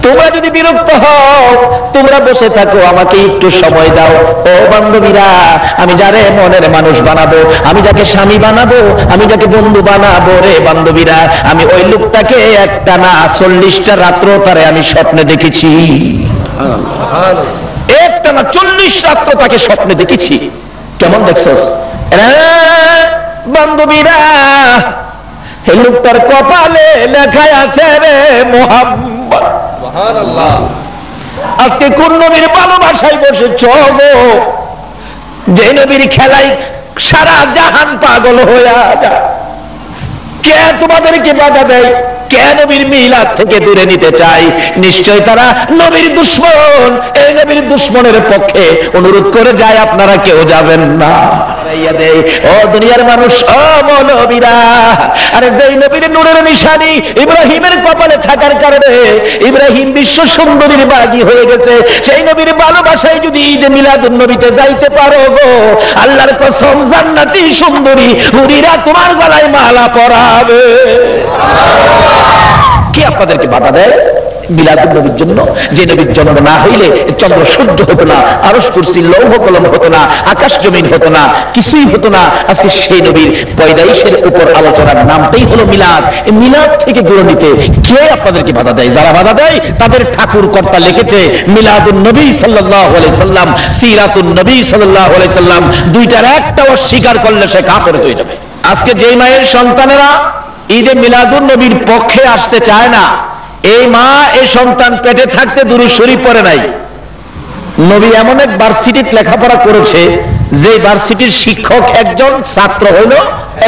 তোমরা যদি বিরক্ত হও তোমরা বসে থাকো, আমাকে একটু সময় দাও। ও বান্ধবীরা, আমি যারে মনের মানুষ বানাবো, আমি যাকে স্বামী বানাবো, আমি যাকে বন্ধু বানাবো, রে বান্ধবীরা, আমি ওই লোকটাকে একটা না 40টা রাত্র তারে আমি স্বপ্নে দেখেছি। একটা না 40 রাত্র তাকে স্বপ্নে দেখেছি। কেমন দেখছস বান্ধবীরা? এই লোকটার কপালে লেখা আছে রে মুহাম্মদ। সুবহানাল্লাহ। আজকে কোন নবীর ভালোবাসায় বসেছ গো, যে নবীর খেলায় সারা জাহান পাগল হয়ে যায়? কে তোমাদেরকে বাধা দেয়? কে নবীর মিলাদ থেকে দূরে নিতে চায়? নিশ্চয় তারা নবীর দুশমন। এই নবীর দুশমনের পক্ষে অনুরোধ করে যায়, আপনারা কেউ যাবেন না। ও দুনিয়ার মানুষ, ও মৌলবীরা, আরে যেই নবীর নূরের নিশানি ইব্রাহিমের কপালে থাকার কারণে ইব্রাহিম বিশ্ব সুন্দরীর বাগী হয়ে গেছে, সেই নবীর ভালোবাসায় যদি ঈদে মিলাদুন নবীতে যাইতে পারো গো, আল্লাহর কসম জান্নাতি সুন্দরী হুরিরা তোমার গলায় মালা পরাবে। কে আপনাদেরকে বাধা দেয় মিলাদুন নবীর জন্য? যে নবীর জন্ম না হইলে চন্দ্র সূর্য হতো না, আরশ কুরসি লৌহ কলম হতো না, আকাশ জমিন হতো না, কিছুই হতো না। আজকে সেই নবীর পয়দাইশের উপর আলোচনার নামটাই হলো মিলাদ। এই মিলাদ থেকে দূরে নিতে কে আপনাদেরকে বাধা দেয়? যারা বাধা দেয় তাদের ঠাকুর কর্তা লিখেছে মিলাদুন নবী সাল্লাল্লাহু আলাইহি সাল্লাম, সিরাতুন নবী সাল্লাল্লাহু আলাইহি সাল্লাম, দুইটার একটা অস্বীকার করলে সে কাফের হয়ে যাবে। আজকে যেই মায়ের সন্তানেরা ঈদে মিলাদুন নবীর পক্ষে আসতে চায় না, এই মা এই সন্তান পেটে থাকতে দুরূদ শরীফ পড়ে নাই। নবী এমন এক ভার্সিটিতে লেখাপড়া করেছে যে ভার্সিটির শিক্ষক একজন, ছাত্র হলো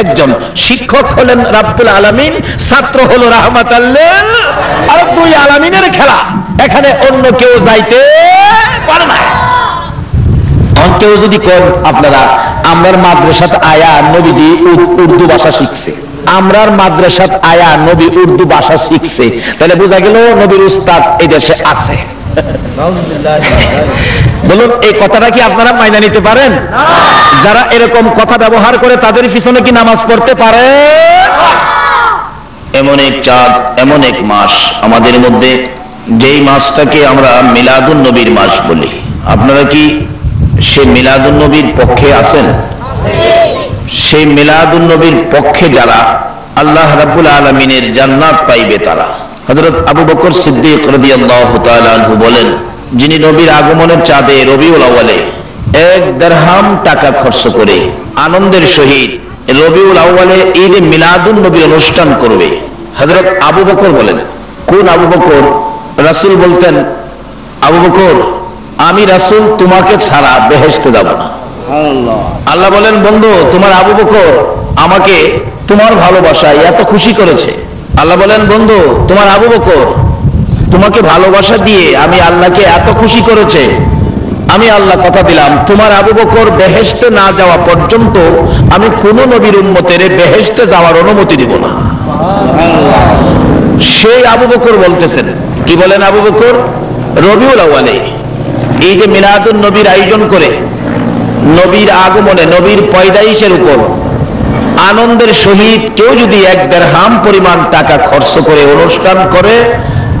একজন। শিক্ষক হলেন রাব্বুল আলামিন, ছাত্র হলো রাহমাতাল লিল আর দুই আলামিনের খেলা। এখানে অন্য কেউ যাইতে পারে না। কেউ যদি কোন আপনারা আমরার মাদ্রাসাত আয়া নবীজি উর্দু ভাষা শিখছে, আমরার মাদ্রাসাত আয়া নবী উর্দু ভাষা শিখছে, তাহলে বোঝা গেল নবীর উস্তাদ এই দেশে আছে। বলুন, এই কথাটা কি আপনারা মাইনা নিতে পারেন? যারা এরকম কথা ব্যবহার করে তাদের পিছনে কি নামাজ পড়তে পারে? এমন এক চাঁদ, এমন এক মাস আমাদের মধ্যে, যেই মাসটাকে আমরা মিলাদুন নবীর মাস বলি। আপনারা কি সে মিলাদুন নবীর পক্ষে আছেন? সেই মিলাদুন নবীর পক্ষে যারা, আল্লাহ রাব্বুল আলামিনের জান্নাত পাইবে তারা। হযরত আবু বকর সিদ্দিক রাদিয়াল্লাহু তাআলা আনহু বলেন, যিনি নবীর আগমনের চাঁদে রবিউল আউয়ালে 1 দিরহাম টাকা খরচ করে আনন্দের সহিত রবিউল আউয়ালে ঈদে মিলাদুন নবী অনুষ্ঠান করবে। হযরত আবু বকর বলেন, কোন আবু বকর? রাসূল বলতেন, আবু বকর, আমি রাসূল তোমাকে ছাড়া বেহেশতে যাব না। আল্লাহ বলেন, বন্ধু তোমার আবু বকর আমাকে তোমার ভালোবাসায় এত খুশি করেছে। আল্লাহ বলেন, বন্ধু তোমার আবু বকর তোমাকে ভালোবাসা দিয়ে আমি আল্লাহকে এত খুশি করেছে, আমি আল্লাহ কথা দিলাম তোমার আবু বকর বেহেশতে না যাওয়া পর্যন্ত আমি কোন নবীর উম্মতের বেহেশতে যাওয়ার অনুমতি দিব না। সেই আবু বকর বলতেছেন, কি বলেন আবু বকর? রবিউল আউয়ালে ঈদে মিলাদুন নবীর আয়োজন করে নবীর আগমনে, নবীর পয়দাইশের উপর আনন্দের সহিত কেউ যদি 1 দিরহাম পরিমাণ টাকা খরচ করে অনুষ্ঠান করে,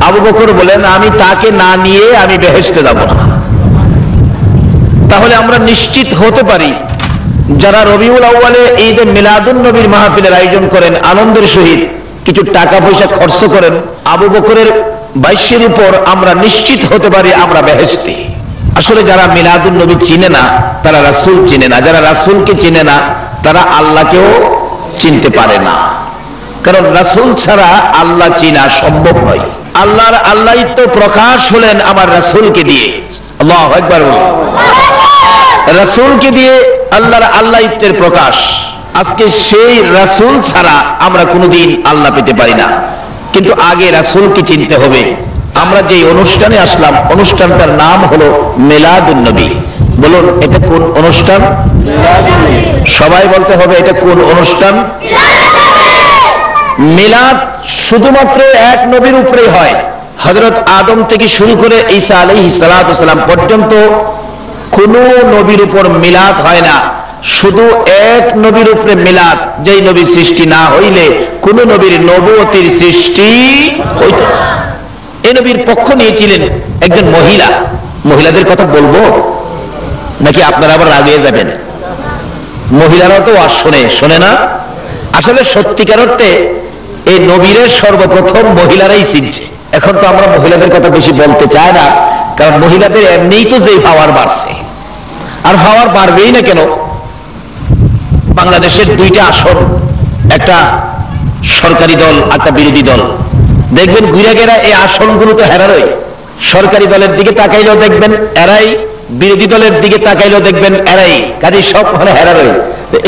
আবু বকর বলেন, আমি তাকে না নিয়ে আমি বেহেশতে যাব না। তাহলে আমরা নিশ্চিত হতে পারি, যারা রবিউল আউয়ালে ঈদে মিলাদুন নবীর মাহফিলের আয়োজন করেন, আনন্দের সহিত কিছু টাকা পয়সা খরচ করেন, আবু বকরের বাইশের উপর আমরা নিশ্চিত হতে পারি আমরা বেহেশতে। আসলে যারা মিলাদুন নবী চিনে না তারা রাসূল চিনে না, যারা রাসূলকে চিনে না তারা আল্লাহকেও চিনতে পারে না। কারণ রাসূল ছাড়া আল্লাহ চিনা সম্ভব নয়। আল্লাহর আল্লাহিত্ব প্রকাশ হলেন আমার রাসূলকে দিয়ে। আল্লাহু আকবার। রাসূলকে দিয়ে আল্লাহর আল্লাহিত্বের প্রকাশ। আজকে সেই রাসূল ছাড়া আমরা কোনোদিন আল্লাহ পেতে পারি না। কিন্তু আগে রাসূলকে চিনতে হবে। আমরা যে অনুষ্ঠানে আসলাম, অনুষ্ঠানটার নাম হলো মিলাদুন নবী। বলুন, এটা কোন অনুষ্ঠান? সবাই বলতে হবে, এটা কোন অনুষ্ঠান? মিলাদ শুধুমাত্র এক নবীর উপরেই হয়। হযরত আদম থেকে শুরু করে ঈসা আলাইহিস সালাতু ওয়াস সালাম পর্যন্ত কোন নবীর উপর মিলাদ হয় না। শুধু এক নবীর উপরে মিলাদ, যেই নবী সৃষ্টি না হইলে কোন নবীর নবুয়তির সৃষ্টি হইত না। এই নবীর পক্ষ নিয়েছিলেন একজন মহিলা। মহিলাদের কথা বলবো নাকি আপনারা আবার রাগিয়ে যাবেন? মহিলারাও তো আর শোনে না। আসলে সত্যিকার অর্থে এই নবীরের সর্বপ্রথম মহিলারাই চিনছে। এখন তো আমরা মহিলাদের কথা বেশি বলতে চাই না, কারণ মহিলাদের এমনিই তো যেই পাওয়ার বাড়ছে, আর পাওয়ার বাড়বেই না কেন। বাংলাদেশের দুইটা আসন, একটা সরকারি দল, একটা বিরোধী দল। দেখবেন ঘুরে গেরা এই আসনগুলো তো হেরারই। সরকারি দলের দিকে তাকাইলেও দেখবেন এরাই, বিরোধী দলের দিকে তাকাইলেও দেখবেন এরাই, কাজে সব মানে হেরারই।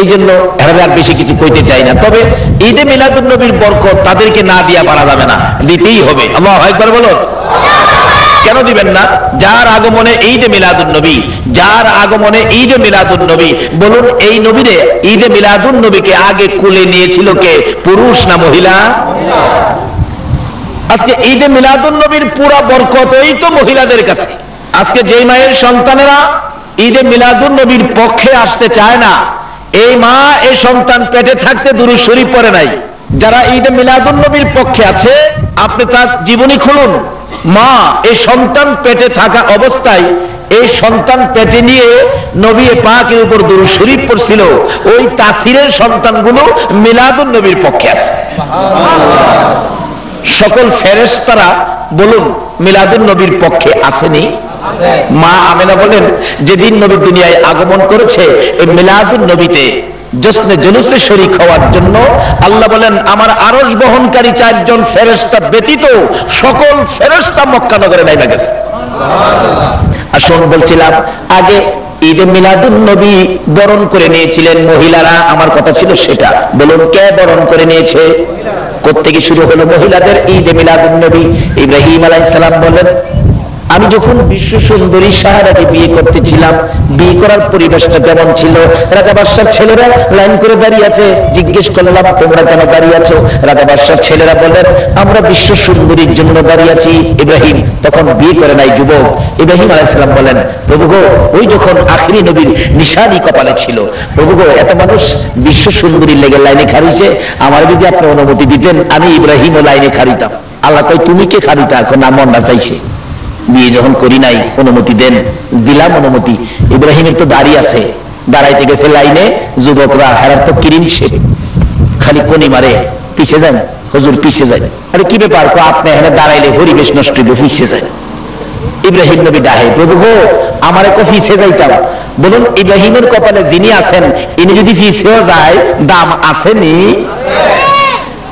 এই জন্য হেরারে আর বেশি কিছু কইতে চাই না। তবে ঈদে মিলাদুন নবীর বরকত তাদেরকে না দিয়া পারা যাবে না, দিতেই হবে। আল্লাহু আকবার বলো। কেন দিবেন না? যার আগমনে ঈদে মিলাদুন নবী, যার আগমনে ঈদে মিলাদুন নবী। বলুন এই নবীরে, ঈদে মিলাদুন নবীকে আগে কুলে নিয়েছিল কে? পুরুষ না মহিলা? আজকে ঈদে মিলাদুন নবীর পুরা বরকতই তো মহিলাদের কাছে। আজকে যেই মায়ের সন্তানেরা ঈদে মিলাদুন নবীর পক্ষে আসতে চায় না, এই মা এই সন্তান পেটে থাকতে দুরূদ শরীফ পড়ে নাই। যারা ঈদে মিলাদুন নবীর পক্ষে আছে, আপনি তার জীবনী খুলুন। মা এই সন্তান পেটে থাকা অবস্থায়, এই সন্তান পেটে নিয়ে নবী পাকের উপর দুরূদ শরীফ পড়ছিল, ওই তাসিরের সন্তানগুলো মিলাদুন নবীর পক্ষে আছে। সকল ফেরেশতারা বলুন মিলাদুন নবীর পক্ষে আসেনি? মা আমেনা বলেন যেদিন নবী দুনিয়ায় আগমন করেছে, এই মিলাদুন নবীতে জশ্নে জুলুসে শরীক হওয়ার জন্য আল্লাহ বলেন আমার আরশ বহনকারী 4 জন ফেরেশতা ব্যতীত সকল ফেরেশতা মক্কা নগরে নেমে গেছে। আসুন বলছিলাম আগে ঈদে মিলাদুন নবী বরণ করে নিয়েছিলেন মহিলারা। আমার কথা ছিল সেটা। বলুন কে বরণ করে নিয়েছে? কোত্থেকে শুরু হলো মহিলাদের ঈদে মিলাদুন নবী? ইব্রাহিম আলাইহিস সালাম বলেন আমি যখন বিশ্ব সুন্দরী সাহারাকে বিয়ে করতেছিলাম, বিয়ে করার পরিবেশটা কেমন ছিল? রাজা বাদশার ছেলেরা লাইন করে দাঁড়িয়ে আছে। জিজ্ঞেস করলাম তোমরা কেন দাঁড়িয়ে আছো? রাজা বাদশার ছেলেরা বলেন আমরা বিশ্ব সুন্দরীর জন্য দাঁড়িয়ে আছি। ইব্রাহিম তখন বিয়ে করে নাই, যুবক। ইব্রাহিম আলাইহিস সালাম বলেন প্রভু গো, ওই যখন আখিরি নবীর নিশানি কপালে ছিল, প্রভু গো এত মানুষ বিশ্ব সুন্দরীর লেগে লাইনে খাড়িয়েছে, আমার যদি আপনি অনুমতি দিতেন আমি ইব্রাহিমও লাইনে খাড়িতাম। আল্লাহ কয় তুমি কে খাড়িতা? এখন না মনটা চাইছে, বিয়ে যখন করি নাই অনুমতি দেন। দিলাম অনুমতি। ইব্রাহিমের তো দাঁড়িয়ে আছে, দাঁড়াইতে গেছে লাইনে, যুবকরা হেরার তো কিরিমছে, খালি কোনি মারে পিছে যান হুজুর পিছে যায়। আরে কি ব্যাপার? আপনি এখানে দাঁড়াইলে পরিবেশ নষ্ট হইবে, পিছে যায়। ইব্রাহিম নবী ডাহে প্রভু গো আমারে কো পিছে যাইতাম। বলুন ইব্রাহিমের কপালে যিনি আছেন ইনি যদি পিছেও যায় দাম আসেনি?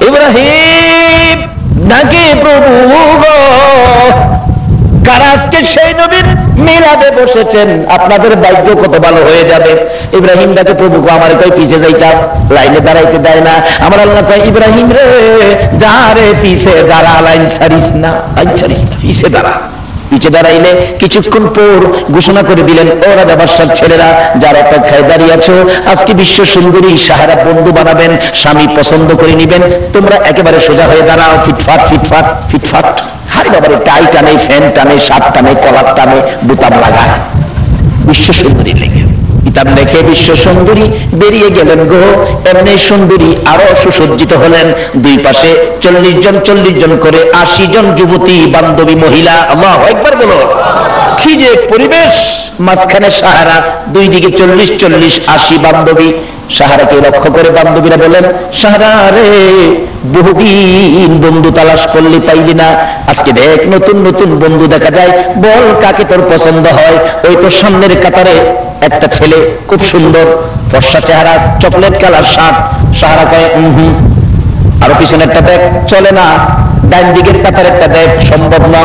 ইব্রাহিম নাকি প্রভু গো কারা আজকে সেই নবীর মিলাদে বসেছেন, আপনাদের ভাগ্য কত ভালো হয়ে যাবে। ইব্রাহিম ডাকে প্রভু গো আমার কই পিছে যাইতাম, লাইনে দাঁড়াইতে দেয় না। আমার আল্লাহ কয় ইব্রাহিম রে যা রে পিছে দাঁড়া, লাইন ছাড়িস না, লাইন ছাড়িস না, পিছে দাঁড়া। পিছে দাঁড়াইলে কিছুক্ষণ পর ঘোষণা করে দিলেন ও রাজা বাদশার ছেলেরা যারা অপেক্ষায় দাঁড়িয়ে আছো, আজকে বিশ্ব সুন্দরী সাহারা বন্ধু বানাবেন, স্বামী পছন্দ করে নিবেন, তোমরা একেবারে সোজা হয়ে দাঁড়াও, ফিটফাট ফিটফাট ফিটফাট। হারি বাবারে টাই টানে, ফ্যান টানে, শার্ট টানে, কলার টানে, বোতাম লাগায় বিশ্ব সুন্দরী লেগে। কিতাব দেখে বিশ্ব সুন্দরী বেরিয়ে গেলেন গো। এমনি সুন্দরী আরো সুসজ্জিত হলেন। দুই পাশে 40 জন করে 80 জন যুবতী বান্ধবী মহিলা। আল্লাহু আকবার বলো। কি যে পরিবেশ! মাঝখানে সাহারা, দুই দিকে 40 80 বান্ধবী। সাহারাকে লক্ষ্য করে বান্ধবীরা বলেন সাহারা রে বহুদিন বন্ধু তালাশ করলি পাইলি না, আজকে দেখ নতুন নতুন বন্ধু দেখা যায়, বল কাকে তোর পছন্দ হয়। ওই তো সামনের কাতারে একটা ছেলে খুব সুন্দর, ফর্সা চেহারা, চকলেট কালার শার্ট। সাহারা কয় আরো পিছনেরটা দেখ, চলে না। ডান দিকের কাতারেরটা দেখ, সম্ভব না।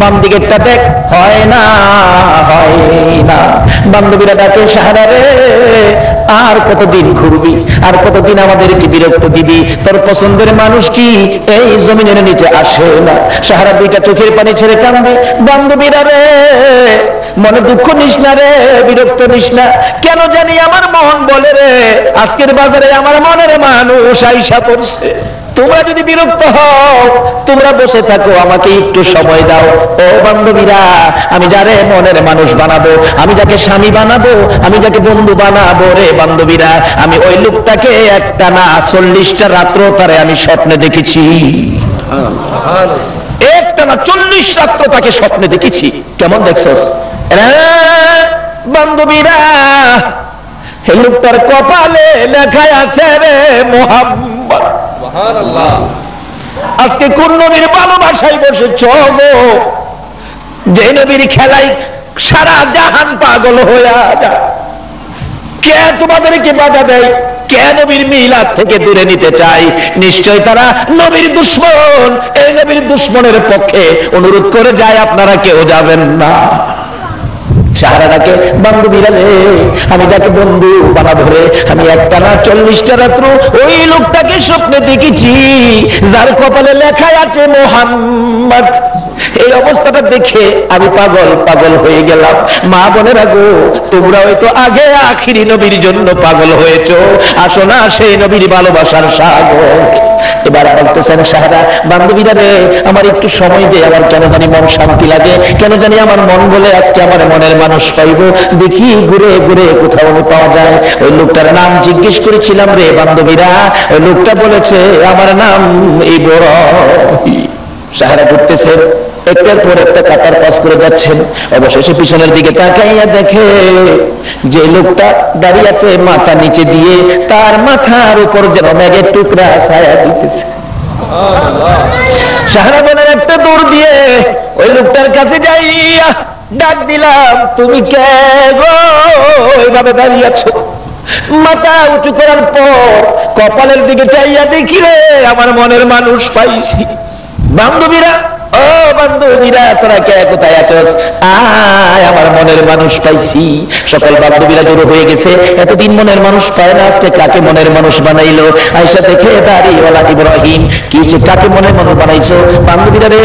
বাম দিকেরটা দেখ, হয় না হয় না। বান্ধবীরা ডাকে সাহারা রে আর কতদিন ঘুরবি, আর কতদিন আমাদেরকে বিরক্ত দিবি? তোর পছন্দের মানুষ কি এই জমিনের নিচে আসে না? সাহারা দুইটা চোখের পানি ছেড়ে কান্দে। বান্ধবীরা রে মনে দুঃখ নিস না রে, বিরক্ত নিস না। কেন জানি আমার মন বলে রে আজকের বাজারে আমার মনের মানুষ আইসা পড়ছে। তোমরা যদি বিরক্ত হও তোমরা বসে থাকো, আমাকে একটু সময় দাও। ও বান্ধবীরা আমি যারে মনের মানুষ বানাবো, আমি যাকে স্বামী বানাবো, আমি যাকে বন্ধু বানাবো রে বান্ধবীরা, আমি ওই লোকটাকে একটা না 40টা রাত্র তারে আমি স্বপ্নে দেখেছি। একটা একটানা 40 রাত্র তাকে স্বপ্নে দেখেছি। কেমন দেখছস? বান্ধবীরা, এই লোকটার কপালে লেখা আছে রে মুহাম্মদ। সুবহানাল্লাহ। আজকে কোন নবীর ভালোবাসায় বসেছ গো, যে নবীর খেলায় সারা জাহান পাগল হয়ে যায়? কে তোমাদেরকে বাধা দেয়? কে নবীর মিলাদ থেকে দূরে নিতে চায়? নিশ্চয় তারা নবীর দুশমন। এই নবীর দুশমনের পক্ষে অনুরোধ করে যায়, আপনারা কেউ যাবেন না। সাহারাকে বান্ধবীরা রে, আমি যাকে বন্ধু বানাবো রে, আমি একটানা 40টা রাত্র ওই লোকটাকে স্বপ্নে দেখেছি যার কপালে লেখাই আছে মুহাম্মদ। এই অবস্থাটা দেখে আমি পাগল পাগল হয়ে গেলাম। মা বোনেরা গো, তোমরা হয়তো আগে আখিরি নবীর জন্য পাগল হয়েছো, আসো না সেই নবীর ভালোবাসার সাগর। এবার বলতেছেন সাহারা, বান্ধবীরা রে, আমার একটু সময় দে, আমার কেন জানি মন শান্তি লাগে, কেন জানি আমার মন বলে আজকে আমার মনের মানুষ পাইব, দেখি ঘুরে ঘুরে কোথাও পাওয়া যায়। ওই লোকটার নাম জিজ্ঞেস করেছিলাম রে বান্ধবীরা, ওই লোকটা বলেছে আমার নাম ইব্রাহিম। সাহারা করতেছে, একটার পর একটা কাতার পাস করে যাচ্ছেন। অবশেষে পিছনের দিকে তাকাইয়া দেখে যে লোকটা দাঁড়িয়ে আছে মাথা নিচে দিয়ে, তার মাথার উপর যেন মেঘের টুকরা ছায়া দিতেছে। সাহারা বলেন, একটা দৌড় দিয়ে ওই লোকটার কাছে যাইয়া ডাক দিলাম, তুমি কে গো ওইভাবে দাঁড়িয়ে আছো? মাথা উঁচু করার পর কপালের দিকে চাইয়া দেখি রে, আমার মনের মানুষ পাইছি। বান্ধবীরা, ও বান্ধবীরা, তোরা কে কোথায় আছোস? আয়, আমার মনের মানুষ পাইছি। সকল বান্ধবীরা জড়ো হয়ে গেছে। এতদিন মনের মানুষ পায় না, আজকে কাকে মনের মানুষ বানাইলো? আয়েশা দেখে দাড়িওয়ালা ইব্রাহিম, কি কাকে মনের মানুষ বানাইছো? বান্ধবীরা রে,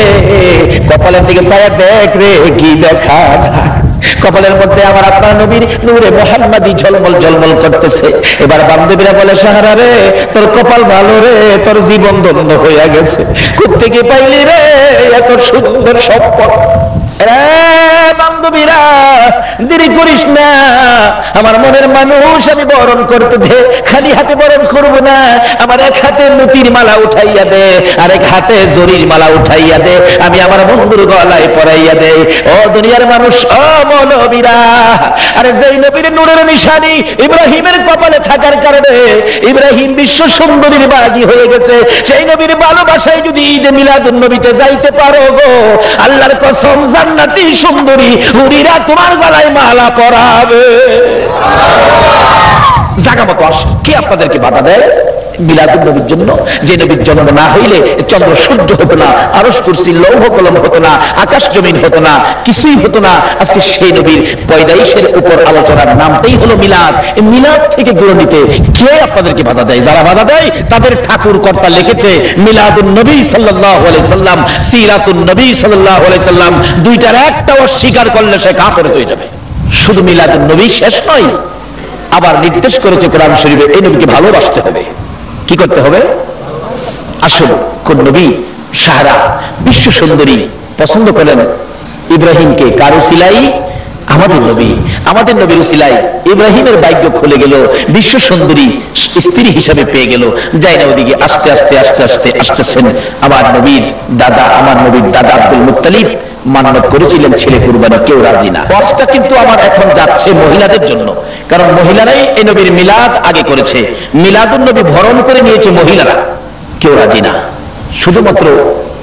কপালের দিকে ছায়া দেখ রে, কি দেখা যায়? কপালের মধ্যে আমার আপনার নবীর নূরে মুহাম্মাদি ঝলমল ঝলমল করতেছে। এবার বান্ধবীরা বলে, সাহারা রে, তোর কপাল ভালো রে, তোর জীবন ধন্য হইয়া গেছে। কোত্থেকে পাইলি রে এত সুন্দর সম্পদ? বান্ধবীরা, দেরি করিস না, আমার মনের মানুষ আমি বরণ করতে দে। খালি হাতে বরণ করবো না, আমার এক হাতে মতির মালা উঠাইয়া দে, আর এক হাতে জরির মালা উঠাইয়া দে, আমি আমার বন্ধুর গলায় পরাইয়া দে। ও দুনিয়ার মানুষ, ও মৌলবীরা, আরে যেই নবীর নূরের নিশানি ইব্রাহিমের কপালে থাকার কারণে ইব্রাহিম বিশ্ব সুন্দরীর বাগী হয়ে গেছে, সেই নবীর ভালোবাসায় যদি ঈদে মিলাদুন নবীতে যাইতে পারো গো, আল্লাহর কসম জান্নাতি সুন্দরী হুরিরা তোমার গলায় মালা পরাবে। জায়গা মতো আসে। কে আপনাদেরকে বাধা দেয় মিলাদুন নবীর জন্য? যে নবীর জন্ম না হইলে চন্দ্র সূর্য হতো না, আরশ কুরসি লৌহ কলম হতো না, আকাশ জমিন হতো না, কিছুই হতো না। আজকে সেই নবীর পয়দাইশের উপর আলোচনার নামটাই হলো মিলাদ। মিলাদ থেকে দূরে নিতে কে আপনাদেরকে বাধা দেয়? যারা বাধা দেয় তাদের ঠাকুর কর্তা লিখেছে মিলাদুন নবী সাল্লাল্লাহু আলাইহি সাল্লাম, সিরাতুন নবী সাল্লাল্লাহু আলাইহি সাল্লাম, দুইটার একটা অস্বীকার করলে সে কাফের হয়ে যাবে। শুধু মিলাদুন নবী শেষ নয়, আবার নির্দেশ করেছে কোরআন শরীফে এই নবীকে ভালোবাসতে হবে। কি করতে হবে? আসল কোন নবী? সাহারা বিশ্ব সুন্দরী পছন্দ করেন ইব্রাহিমকে। কারো সিলাই? আমাদের নবী। আমাদের নবীর সিলাই ইব্রাহিমের ভাগ্য খুলে গেল, বিশ্ব সুন্দরী স্ত্রী হিসাবে পেয়ে গেল। যাই না ওদিকে আস্তে আস্তে আস্তে আস্তে আসতেছেন আমার নবীর দাদা, আমার নবীর দাদা আব্দুল মুত্তালিব মান্নত করেছিলেন ছেলে কুরবানি, কেউ রাজি না। ওয়াজটা কিন্তু আমার এখন যাচ্ছে মহিলাদের জন্য, কারণ মহিলারাই এই নবীর মিলাদ আগে করেছে। মিলাদুন নবী ভরণ করে নিয়েছে মহিলারা, কেউ রাজি না। শুধুমাত্র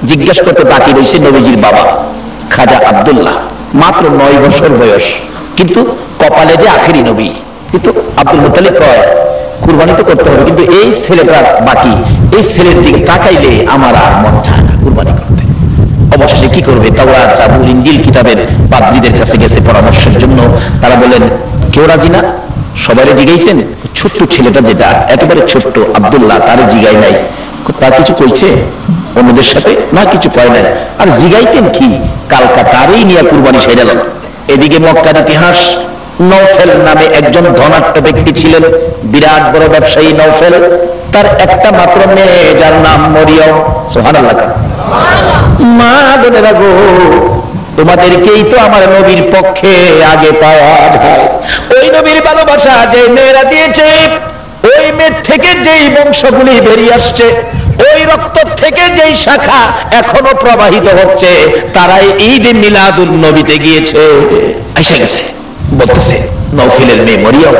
জিজ্ঞাসা করতে বাকি রয়েছে নবীজির বাবা খাজা আব্দুল্লাহ, মাত্র 9 বছর বয়স, কিন্তু কপালে যে আখেরি নবী। কিন্তু আব্দুল মুত্তালিব কয় কুরবানি তো করতে হবে, কিন্তু এই ছেলেটা বাকি, এই ছেলের দিকে তাকাইলে আমার আর মন চায় না কুরবানি করতে। অবশেষে কি করবে? তাওরাত, জাবুর, ইনজিল কিতাবের পাদ্রীদের কাছে গেছে পরামর্শের জন্য। তারা বলেন কেউ রাজি না। সবাই জিগাইছেন, ছোট্ট ছেলেটা যেটা একেবারে ছোট্ট আব্দুল্লাহ, তারে জিগাই নাই। তার কিছু কইছে অন্যদের সাথে? না, কিছু কয় নাই। আর জিগাইতেন কি? কালকাতারই নিয়ে কুরবানি সেরে গেল। এদিকে মক্কার ইতিহাস, নওফেল নামে একজন ধনাঢ্য ব্যক্তি ছিলেন, বিরাট বড় ব্যবসায়ী নওফেল। তার একটা মাত্র মেয়ে যার নাম মরিয়ম। সুবহানাল্লাহ। মা বোনেরা গো, তোমাদেরকেই তো আমার নবীর পক্ষে আগে পাওয়া যায়। ওই নবীর ভালোবাসা যে মেয়েরা দিয়েছে, ওই মেয়ে থেকে যেই বংশগুলি বেরিয়ে আসছে, ওই রক্ত থেকে যেই শাখা এখনো প্রবাহিত হচ্ছে তারাই ঈদ মিলাদুন নবীতে গিয়েছে। আইসা গেছে, বলতেছে নওফেলের মেয়ে মরিয়ম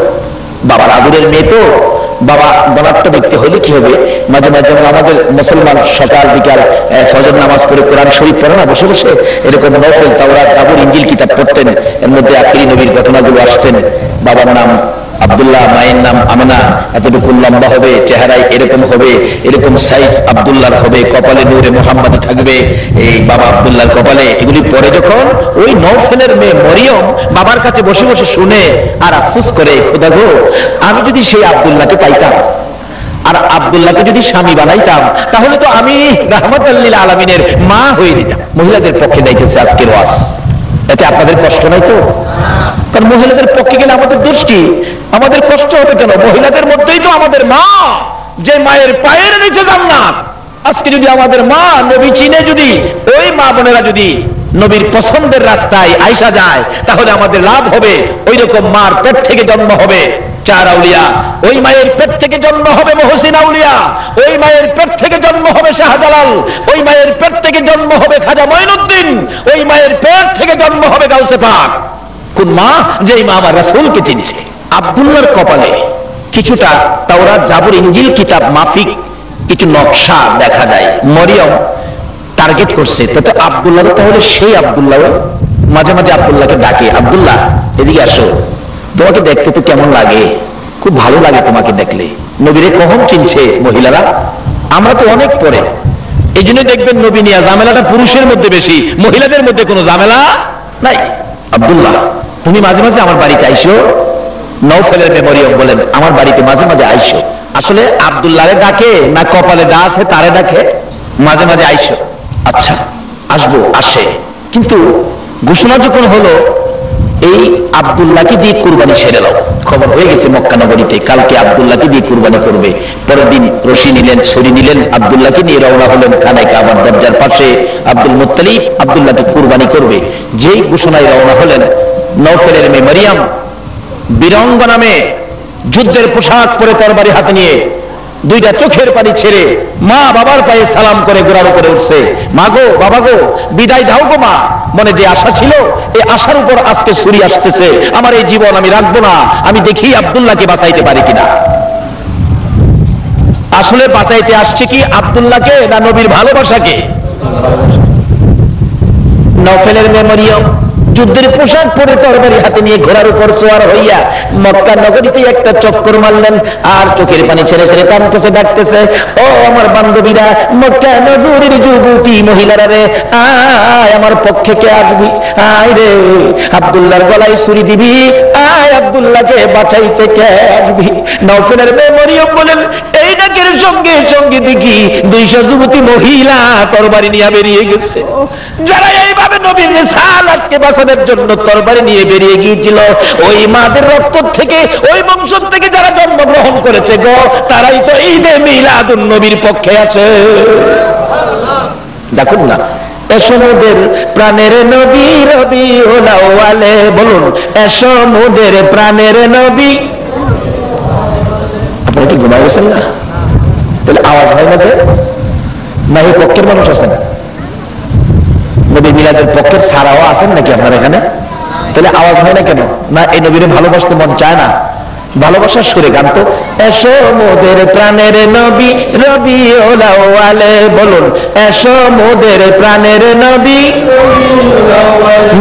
বাবার আদরের মেয়ে, তো বাবা ধনাঢ্য ব্যক্তি হলে কি হবে, মাঝে মাঝে যেমন আমাদের মুসলমান সকাল বিকাল ফজর নামাজ করে কোরআন শরীফ পড়ে না বসে বসে, এরকম নওফেল তাওরাত জাবুর ইনজিল কিতাব পড়তেন। এর মধ্যে আখিরি নবীর ঘটনাগুলো আসতেন। বাবার নাম আব্দুল্লাহ, মায়ের নাম আমেনা, এতটুকু লম্বা হবে, চেহারায় এরকম হবে, এরকম সাইজ আব্দুল্লাহর হবে, কপালে নূরে মুহাম্মদ থাকবে এই বাবা আব্দুল্লাহর কপালে। এগুলি পরে যখন ওই নওফেলের মেয়ে মরিয়ম বাবার কাছে বসে বসে শুনে আর আফসোস করে, খোদা গো, আমি যদি সেই আব্দুল্লাহকে পাইতাম আর আব্দুল্লাহকে যদি স্বামী বানাইতাম তাহলে তো আমি রাহমাতুল লিল আলামিনের মা হয়ে যেতাম। মহিলাদের পক্ষে যাইতেছে আজকের ওয়াজ, এতে আপনাদের কষ্ট নাই তো? কারণ মহিলাদের পক্ষে গেলে আমাদের দোষ কি? আমাদের কষ্ট হবে কেন? মহিলাদের মধ্যেই তো আমাদের মা, যে মায়ের পায়ের নিচে জান্নাত। আজকে যদি আমাদের মা নবী চিনে, যদি ওই মা বোনেরা যদি নবীর পছন্দের রাস্তায় আইসা যায় তাহলে আমাদের লাভ হবে। ওই রকম মার পেট থেকে জন্ম হবে চার আউলিয়া, ওই মায়ের পেট থেকে জন্ম হবে মহসিন আউলিয়া, ওই মায়ের পেট থেকে জন্ম হবে শাহজালাল, ওই মায়ের পেট থেকে জন্ম হবে খাজা মঈনুদ্দিন, ওই মায়ের পেট থেকে জন্ম হবে গাউসে পাক। কোন মা? যেই মা আমার রাসূলকে চিনছে। আব্দুল্লাহর কপালে কিছুটা তাওরাত জাবুর ইনজিল কিতাব মাফিক কিছু নকশা দেখা যায়। মরিয়ম টার্গেট করছে, তো আব্দুল্লাহ তাহলে সেই আব্দুল্লাহ মাঝে মাঝে আব্দুল্লাহকে ডাকে, আব্দুল্লাহ এদিকে আসো, তোমাকে দেখতে তো কেমন লাগে, খুব ভালো লাগে তোমাকে দেখলে। নবীরে কখন চিনছে মহিলারা? আমরা তো অনেক পরে, এই জন্য দেখবেন নবী নিয়া ঝামেলাটা পুরুষের মধ্যে বেশি, মহিলাদের মধ্যে কোনো ঝামেলা নাই। আব্দুল্লাহ তুমি মাঝে মাঝে আমার বাড়িতে আইসো। নওফেলের মেয়ে মরিয়ম বলেন আমার বাড়িতে মাঝে মাঝে আইসো। আসলে আব্দুল্লাহরে ডাকে না কপালে যা আছে তারে ডাকে? মাঝে মাঝে আইসো। আচ্ছা আসবো, আসে। কিন্তু ঘোষণা যখন হলো এই আব্দুল্লাহকে দিয়ে কুরবানি সেরে দাও, খবর হয়ে গেছে মক্কা নগরীতে, কালকে আব্দুল্লাহকে দিয়ে কুরবানি করবে। পরের দিন রশি নিলেন, ছুরি নিলেন, আব্দুল্লাহকে নিয়ে রওনা হলেন খানায় কাবার দরজার পাশে। আব্দুল মুত্তালিব আব্দুল্লাহকে কুরবানি করবে। যেই ঘোষণায় রওনা হলেন, নওফেলের মেয়ে মরিয়ম বীরঙ্গনা মেয়ে, যুদ্ধের পোশাক পরে তরবারি হাতে নিয়ে দুইটা চোখের পানি ছেড়ে মা বাবার পায়ে সালাম করে গোড়ার উপরে উঠছে। মা গো, বাবা গো, বিদায় দাও গো মা। মনে যে আশা ছিল, এই আশার উপর আজকে ছুরি আসতেছে। আমার এই জীবন আমি রাখবো না, আমি দেখি আব্দুল্লাহকে বাঁচাইতে পারি কিনা। আসলে বাঁচাইতে আসছে কি আব্দুল্লাহকে না নবীর ভালোবাসাকে? নওফেলের মেয়ে মরিয়ম যুদ্ধের পোশাক পরে তরবারি হাতে নিয়ে ঘোড়ার উপর সোয়ার হইয়া মক্কা নগরীতে একটা চক্কর মারলেন, আর চোখের পানি ছেড়ে ছেড়ে কাঁদতেছে, ডাকতেছে, ও আমার বান্ধবীরা, মক্কা নগরীর যুবতী মহিলারা রে, আয় আমার পক্ষে কে আসবি? আয় রে, আব্দুল্লাহর গলায় ছুরি দিবি, আয় আব্দুল্লাহকে বাঁচাইতে কে আসবি? নওফেলের মেয়ে মরিয়ম বলেন এই ডাকের সঙ্গে সঙ্গে দেখি 200 যুবতী মহিলা তরবারি নিয়ে বেরিয়ে গেছে। যারা এইভাবে নবীর রিসালাতকে বাঁচানোর জন্য তরবারি নিয়ে বেরিয়ে গিয়েছিল, ওই মাদের রক্ত থেকে, ওই বংশ থেকে যারা জন্মগ্রহণ করেছে গো, তারাই তো ঈদে মিলাদুন নবীর পক্ষে আছে। দেখুন না, এসো মোদের প্রাণের নবী রবিউল আউয়ালে, বলুন এসো মোদের প্রাণের নবী। আপনারা কি ঘুমায় গেছেন না? তাহলে আওয়াজ হয় না যে না? এই পক্ষের মানুষ আছেন, নবী মিলাদের পক্ষের ছাড়াও আছেন নাকি আপনার এখানে? তাহলে আওয়াজ হয় না কেন? না এই নবীরে ভালোবাসতে মন চায় না? ভালোবাসার সুরে গান তো, এসো মোদের প্রাণের নবী রবিউল আউয়ালে, বলুন এসো মোদের প্রাণের নবী।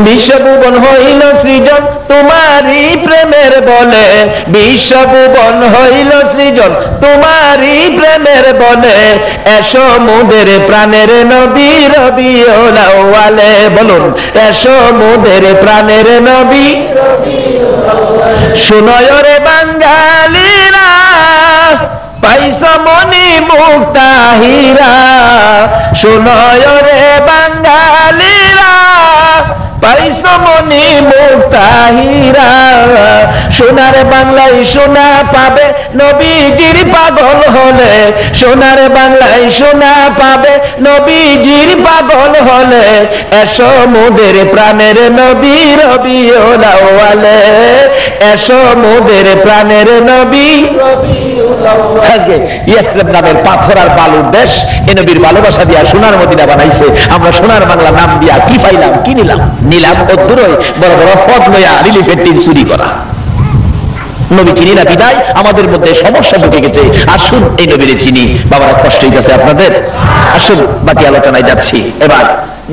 বিশ্বভুবন হইল সৃজন তোমারই প্রেমের বলে, বিশ্বভুবন হইল সৃজন তোমারই প্রেমের বলে, এসো মোদের প্রাণের নবী রবিউল আউয়ালে, বলুন এসো মোদের প্রাণের নবী। শুনয় রে বাঙালিরা, পাইছ মনি মুক্তাহিরা, শুনয় রে বাঙালিরা, পাইছ মনি মুক্তাহিরা। সোনার বাংলায় সোনা পাবে নবীজির পাগল হলে, সোনার বাংলায় সোনা পাবে নবীজির পাগল হলে, এসো মোদের প্রাণের নবী রবিউল আউয়ালে, এসো মোদের প্রাণের নবী। আজকে ইয়াসরিব নামের পাথর আর বালুর দেশ এ নবীর ভালোবাসা দিয়া সোনার মদিনা বানাইছে, আমরা সোনার বাংলা নাম দিয়া কি পাইলাম, কি নিলাম অদ্দুরই বড় বড় পদ লইয়া রিলিফের টিন চুরি করা। নবী চিনি না বিদায় আমাদের মধ্যে সমস্যা ঢুকে গেছে। আসুন এই নবীর চিনি। বাবারা কষ্ট হইতেছে আপনাদের? আসুন বাকি আলোচনায় যাচ্ছি। এবার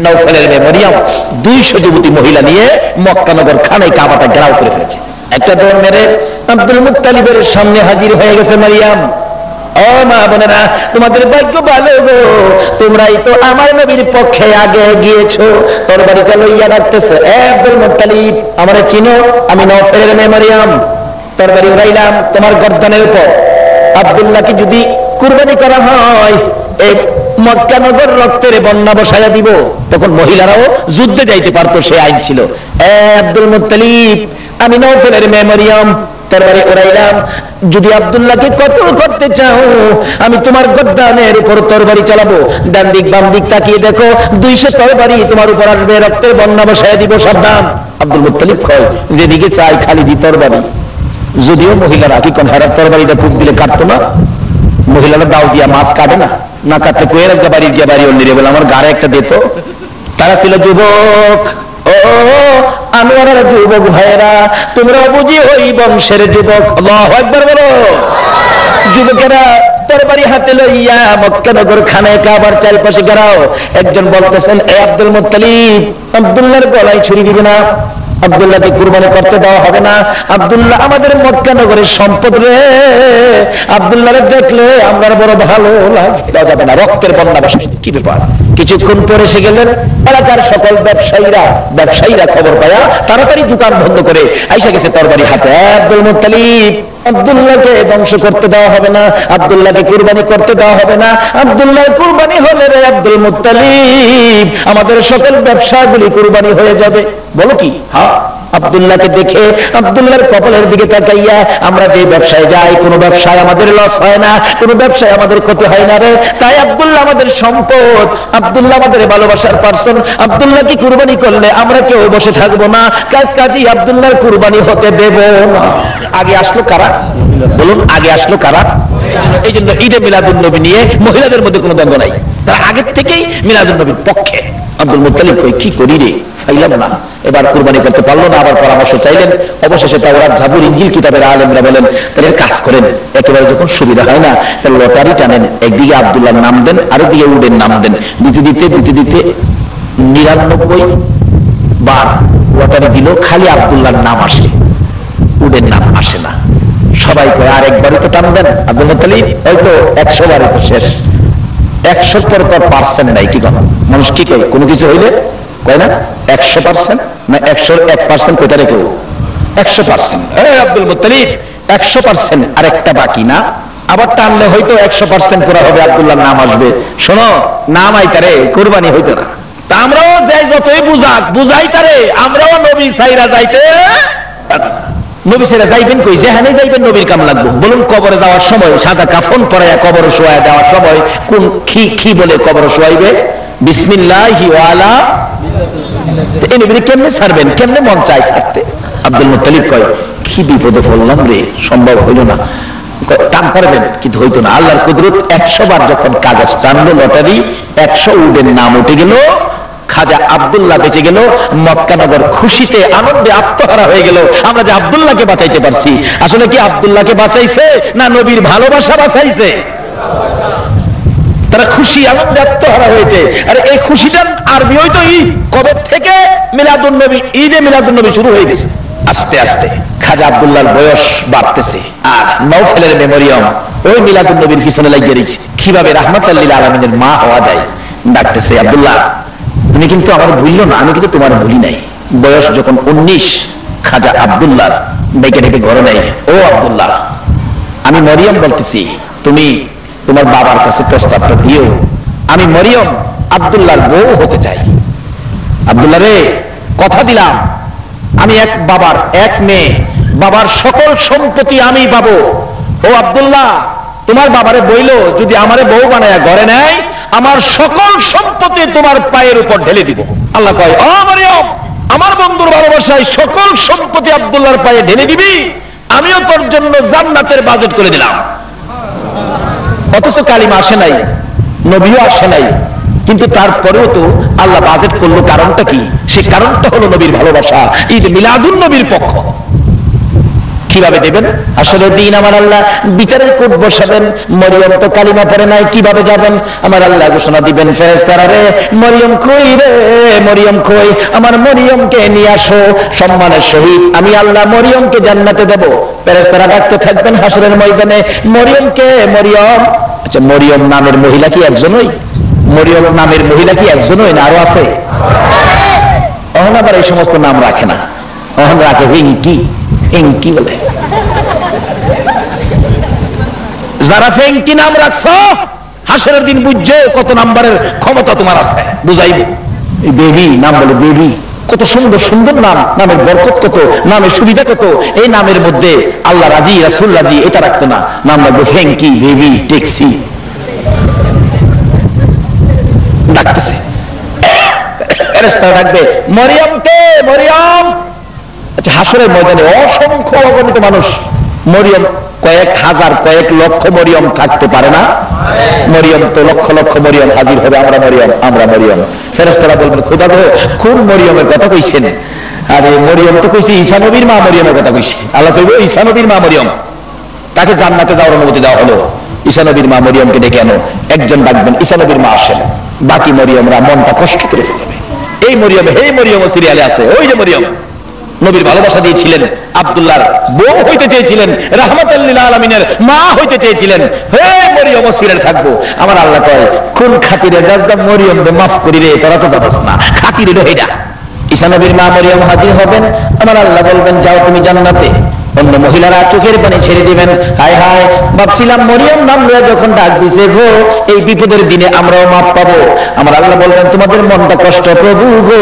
নওফেলের মেয়ে মরিয়ম 200 যুবতী মহিলা নিয়ে মক্কা নগর খানায় কাবাটা ঘেরাও করে ফেলেছে। একটা দৌড় মেরে আব্দুল মুত্তালিবের সামনে হাজির হয়ে গেছে মরিয়ম। ও মা বোনেরা, তোমাদের ভাগ্য ভালো গো, তোমরাই তো আমার নবীর পক্ষে আগে গিয়েছো। তরবারিটা লইয়া রাখতেছে, আব্দুল মুত্তালিব আমারে চিনো, আমি নওফেলের মেয়ে মরিয়ম, তরবারি উড়াইলাম তোমার গর্দানের উপর। আব্দুল্লাহকে যদি কুরবানি করা হয় এই মক্কা নগর রক্তের বন্যা বসায়া দিব। তখন মহিলারাও যুদ্ধে যাইতে পারতো, সে আইন ছিল। আব্দুল মুত্তালিব আমি নওফেলের মেয়ে মরিয়ম, তরবারি উড়াইলাম, যদি আব্দুল্লাহকে কতল করতে চাও আমি তোমার গর্দানের উপর তরবারি চালাবো। ডান দিক বাম দিক তাকিয়ে দেখো, 200 তরবারি তোমার উপর আসবে, রক্তের বন্যা বসায়া দিব, সাবধান। আব্দুল মুত্তালিব কয় যেদিকে চাই খালি দি তরবারি। যদিও মহিলারা কি কোন হেরার তরবারিটা খুব দিলে কাটতো না, মহিলারা দাও দিয়া মাছ কাটে না, না কাটতে কোয়ের বাড়ি গিয়ে বাড়ি অন্যরে বলে আমার গাড়ে একটা দিত। তারা ছিল যুবক। ও আনোয়ারের যুবক ভাইয়েরা, তোমরা বুঝি ওই বংশের যুবক। আল্লাহু আকবার বলো। যুবকেরা তরবারি হাতে লইয়া মক্কা নগর খানায় কাবার চারপাশে ঘেরাও। একজন বলতেছেন, এ আব্দুল মুত্তালিব আব্দুল্লাহর গলায় ছুরি দিবে না, আব্দুল্লাহকে কুরবানি করতে দেওয়া হবে না। আব্দুল্লাহ আমাদের মক্কা নগরের সম্পদ রে, আব্দুল্লাহরে দেখলে আমরা বড় ভালো লাগে, দেওয়া যাবে না, রক্তের বন্যা বসে। কি ব্যাপার? কিছুক্ষণ পরে এসে গেলেন এলাকার সকল ব্যবসায়ীরা খবর পায়া তাড়াতাড়ি দোকান বন্ধ করে আইসা গেছে তরবারি হাতে। আব্দুল মুত্তালিব আব্দুল্লাহকে ধ্বংস করতে দেওয়া হবে না, আব্দুল্লাহকে কুরবানি করতে দেওয়া হবে না। আব্দুল্লাহ কুরবানি হলে রে আব্দুল মুত্তালিব আমাদের সকল ব্যবসাগুলি কুরবানি হয়ে যাবে। বলো কি? হ্যাঁ। আব্দুল্লাহকে দেখে আব্দুল্লাহর কপালের দিকে তাকাইয়া আমরা যে ব্যবসায় যাই, কোনো ব্যবসায় আমাদের লস হয় না, কোনো ব্যবসায় আমাদের ক্ষতি হয় না রে। তাই আব্দুল্লাহ আমাদের সম্পদ, আব্দুল্লাহ আমাদের ভালোবাসার পার্সন। আব্দুল্লাহকে কুরবানি করলে আমরা কেউ বসে থাকবো না, কাজী আব্দুল্লাহর কুরবানি হতে দেব না। আগে আসলো কারা? বলুন, আগে আসলো কারা? এই জন্য ঈদে মিলাদুন নবী নিয়ে মহিলাদের মধ্যে কোনো দ্বন্দ্ব নাই, তারা আগের থেকেই মিলাদুন নবীর পক্ষে। আব্দুল মুত্তালিব কই কি করি রে, ফাইলাম না, এবার কুরবানি করতে পারলো না, আবার পরামর্শ চাইলেন। অবশেষে তাওরাত জাবুর ইনজিল কিতাবের আলেমরা বলেন তাহলে কাজ করেন, একেবারে যখন সুবিধা হয় না লটারি টানেন, একদিকে আব্দুল্লাহর নাম দেন, আরেকদিকে উডের নাম দেন, দিতে দিতে 99 বার লটারি দিল, খালি আব্দুল্লাহর নাম আসে, উডের নাম আসে না। সবাই কয় আর একবারই তো টান দেন আব্দুল মুত্তালিব, হয়তো 100 বারে তো শেষ। 100 পরে তো পার্সেন্ট নাই। কি কথা মানুষ কি কয়, কোনো কিছু হইলে কয় না 100% না 101% কোথায় কেউ 100%। আব্দুল মুত্তালিব 100% আর একটা বাকি না, আবার টানলে হয়তো 100% পুরা হবে, আব্দুল্লাহর নাম আসবে। শোনো, নাম আইতারে কুরবানি হইতো না। তা আমরাও যাই যতই বুঝাই তারে, আমরাও নবী সাইরা যাইতে, নবী সাইরা যাইবেন কই, যেখানে যাইবেন নবীর কাম লাগবে। বলুন, কবরে যাওয়ার সময় সাদা কাফন পরায়া কবরে শোয়া দেওয়ার সময় কোন কি বলে কবরে শোয়াইবে? বিসমিল্লাহি ওয়া আলা। এই নবীকে কেমনে ছাড়বেন, কেমনে মন চায় ছাড়তে? আব্দুল মুত্তালিব কয় কি বিপদে পড়লাম রে, সম্ভব হইল না। টান পারবেন কিন্তু হইতো না। আল্লাহর কুদরত 100 বার যখন কাগজ টানলো লটারি, 100 উডের নাম উঠে গেল, খাজা আব্দুল্লাহ বেঁচে গেল। মক্কা নগর খুশিতে আনন্দে আত্মহারা হয়ে গেল। আমরা যে আব্দুল্লাহকে বাঁচাইতে পারছি, আসলে কি আব্দুল্লাহকে বাঁচাইছে না নবীর ভালোবাসা বাঁচাইছে? তারা খুশি আনন্দে আত্মহারা হয়েছে। আর এই খুশিটার আরবি হয়তো ঈদ। কবে থেকে মিলাদুন নবী, ঈদে মিলাদুন নবী শুরু হয়ে গেছে। আস্তে আস্তে খাজা আব্দুল্লাহর বয়স বাড়তেছে, আর নওফেলের মেমোরিয়াম ওই মিলাদুন নবীর পিছনে লাগিয়ে রয়েছে, কিভাবে রাহমাতাল লিল আলামিনের মা হওয়া যায়। ডাকতেছে, আব্দুল্লাহ তুমি কিন্তু আমার ভুললো না, আমি কিন্তু তোমার ভুলি নাই। বয়স যখন 19, খাজা আব্দুল্লাহ ডেকে ডেকে ঘরে নেয়, ও আব্দুল্লাহ আমি মরিয়ম বলতেছি, তুমি তোমার বাবার কাছে প্রস্তাবটা দিও, আমি মরিয়ম আব্দুল্লাহর বউ হতে চাই। আব্দুল্লাহ রে, কথা দিলাম আমি এক বাবার এক মেয়ে, বাবার সকল সম্পত্তি আমি পাবো। ও আব্দুল্লাহ তোমার বাবারে বইলো যদি আমারে বউ বানায়া ঘরে নেয়, আমার সকল সম্পত্তি তোমার পায়ের উপর ঢেলে দিব। আল্লাহ কয়, ও মরিয়ম আমার বন্ধুর ভালোবাসায় সকল সম্পত্তি আব্দুল্লাহর পায়ে ঢেলে দিবি, আমিও তোর জন্য জান্নাতের বাজেট করে দিলাম। অথচ কালিমা আসে নাই, নবীও আসে নাই, কিন্তু তারপরেও তো আল্লাহ বাজেট করলো। কারণটা কি? সে কারণটা হলো নবীর ভালোবাসা। ঈদ মিলাদুন নবীর পক্ষ। কিভাবে দেবেন? আসলে দিন আমার আল্লাহ বিচারের কোর্ট বসাবেন। মরিয়ম তো কালিমা পড়ে নাই, কিভাবে যাবেন? আমার আল্লাহ ঘোষণা দিবেন, ফেরেশতারা রে, মরিয়ম কই রে, মরিয়ম কই, আমার মরিয়মকে নিয়ে আসো। সম্মানের সহিত আমি আল্লাহ মরিয়মকে জান্নাতে দেব। ফেরেশতারা ডাকতে থাকবেন হাসরের ময়দানে, মরিয়মকে, মরিয়ম। আচ্ছা, মরিয়ম নামের মহিলা কি একজনই? মরিয়ম নামের মহিলা কি একজনই না আরো আছে? অহন আবার এই সমস্ত নাম রাখে না, অহন রাখে হিংকি। ফেঙ্কি বলে। যারা ফেঙ্কি নাম রাখছো, হাসরের দিন বুঝছো কত নাম্বারের ক্ষমতা তোমার আছে, বুঝাইব। বেবি নাম বলে, বেবি, কত সুন্দর সুন্দর নাম, নামের বরকত কত, নামের সুবিধা কত। এই নামের মধ্যে আল্লাহ রাজি, রাসূল রাজি, এটা রাখতো না। নাম রাখবো ফেঙ্কি, বেবি, ট্যাক্সি। ডাকতেছে, ফেরেশতারা ডাকবে, মরিয়মকে, মরিয়ম। আচ্ছা, হাসরের ময়দানে অসংখ্য অগণিত মানুষ, মরিয়ম কয়েক হাজার, কয়েক লক্ষ মরিয়ম থাকতে পারে না? মরিয়ম তো লক্ষ লক্ষ মরিয়ম হাজির হবে, আমরা মরিয়ম, আমরা মরিয়ম। ফেরেশতারা বলবেন, খোদা গো, কোন মরিয়মের কথা কইছেন? আরে মরিয়ম তো কইছে ঈসা নবীর মা মরিয়মের কথা কইছে। আল্লাহ কইবে, ঈসা নবীর মা মরিয়ম, তাকে জান্নাতে যাওয়ার অনুমতি দেওয়া হলো। ঈসা নবীর মা মরিয়মকে ডেকে আনো। একজন ডাকবেন, ঈসা নবীর মা আসেন। বাকি মরিয়মরা মনটা কষ্ট করে ফেলবে। এই মরিয়ম, হে মরিয়ম সিরিয়ালে আছে, ওই যে মরিয়ম নবীর ভালোবাসা দিয়েছিলেন, আব্দুল্লাহর বউ হইতে চেয়েছিলেন, রাহমাতাল লিল আলামিনের মা হইতে চেয়েছিলেন। হে মরিয়ম সিরিয়ালে থাকবো। আমার আল্লাহ কয়, কোন খাতিরে যাজদা মরিয়ম রে মাফ করি রে, তোরা তো যাবস না, খাতিরে লো হেডা। ঈসা নবীর মা মরিয়ম হাজির হবেন। আমার আল্লাহ বলবেন, যাও তুমি জান্নাতে। অন্য মহিলারা চোখের পানি ছেড়ে দিবেন, হায় হায়, ভাবছিলাম মরিয়ম নাম লয়ে যখন ডাক দিছে গো, এই বিপদের দিনে আমরাও মাপ পাবো। আমার আল্লাহ বলবেন, তোমাদের মনটা কষ্ট প্রভু গো,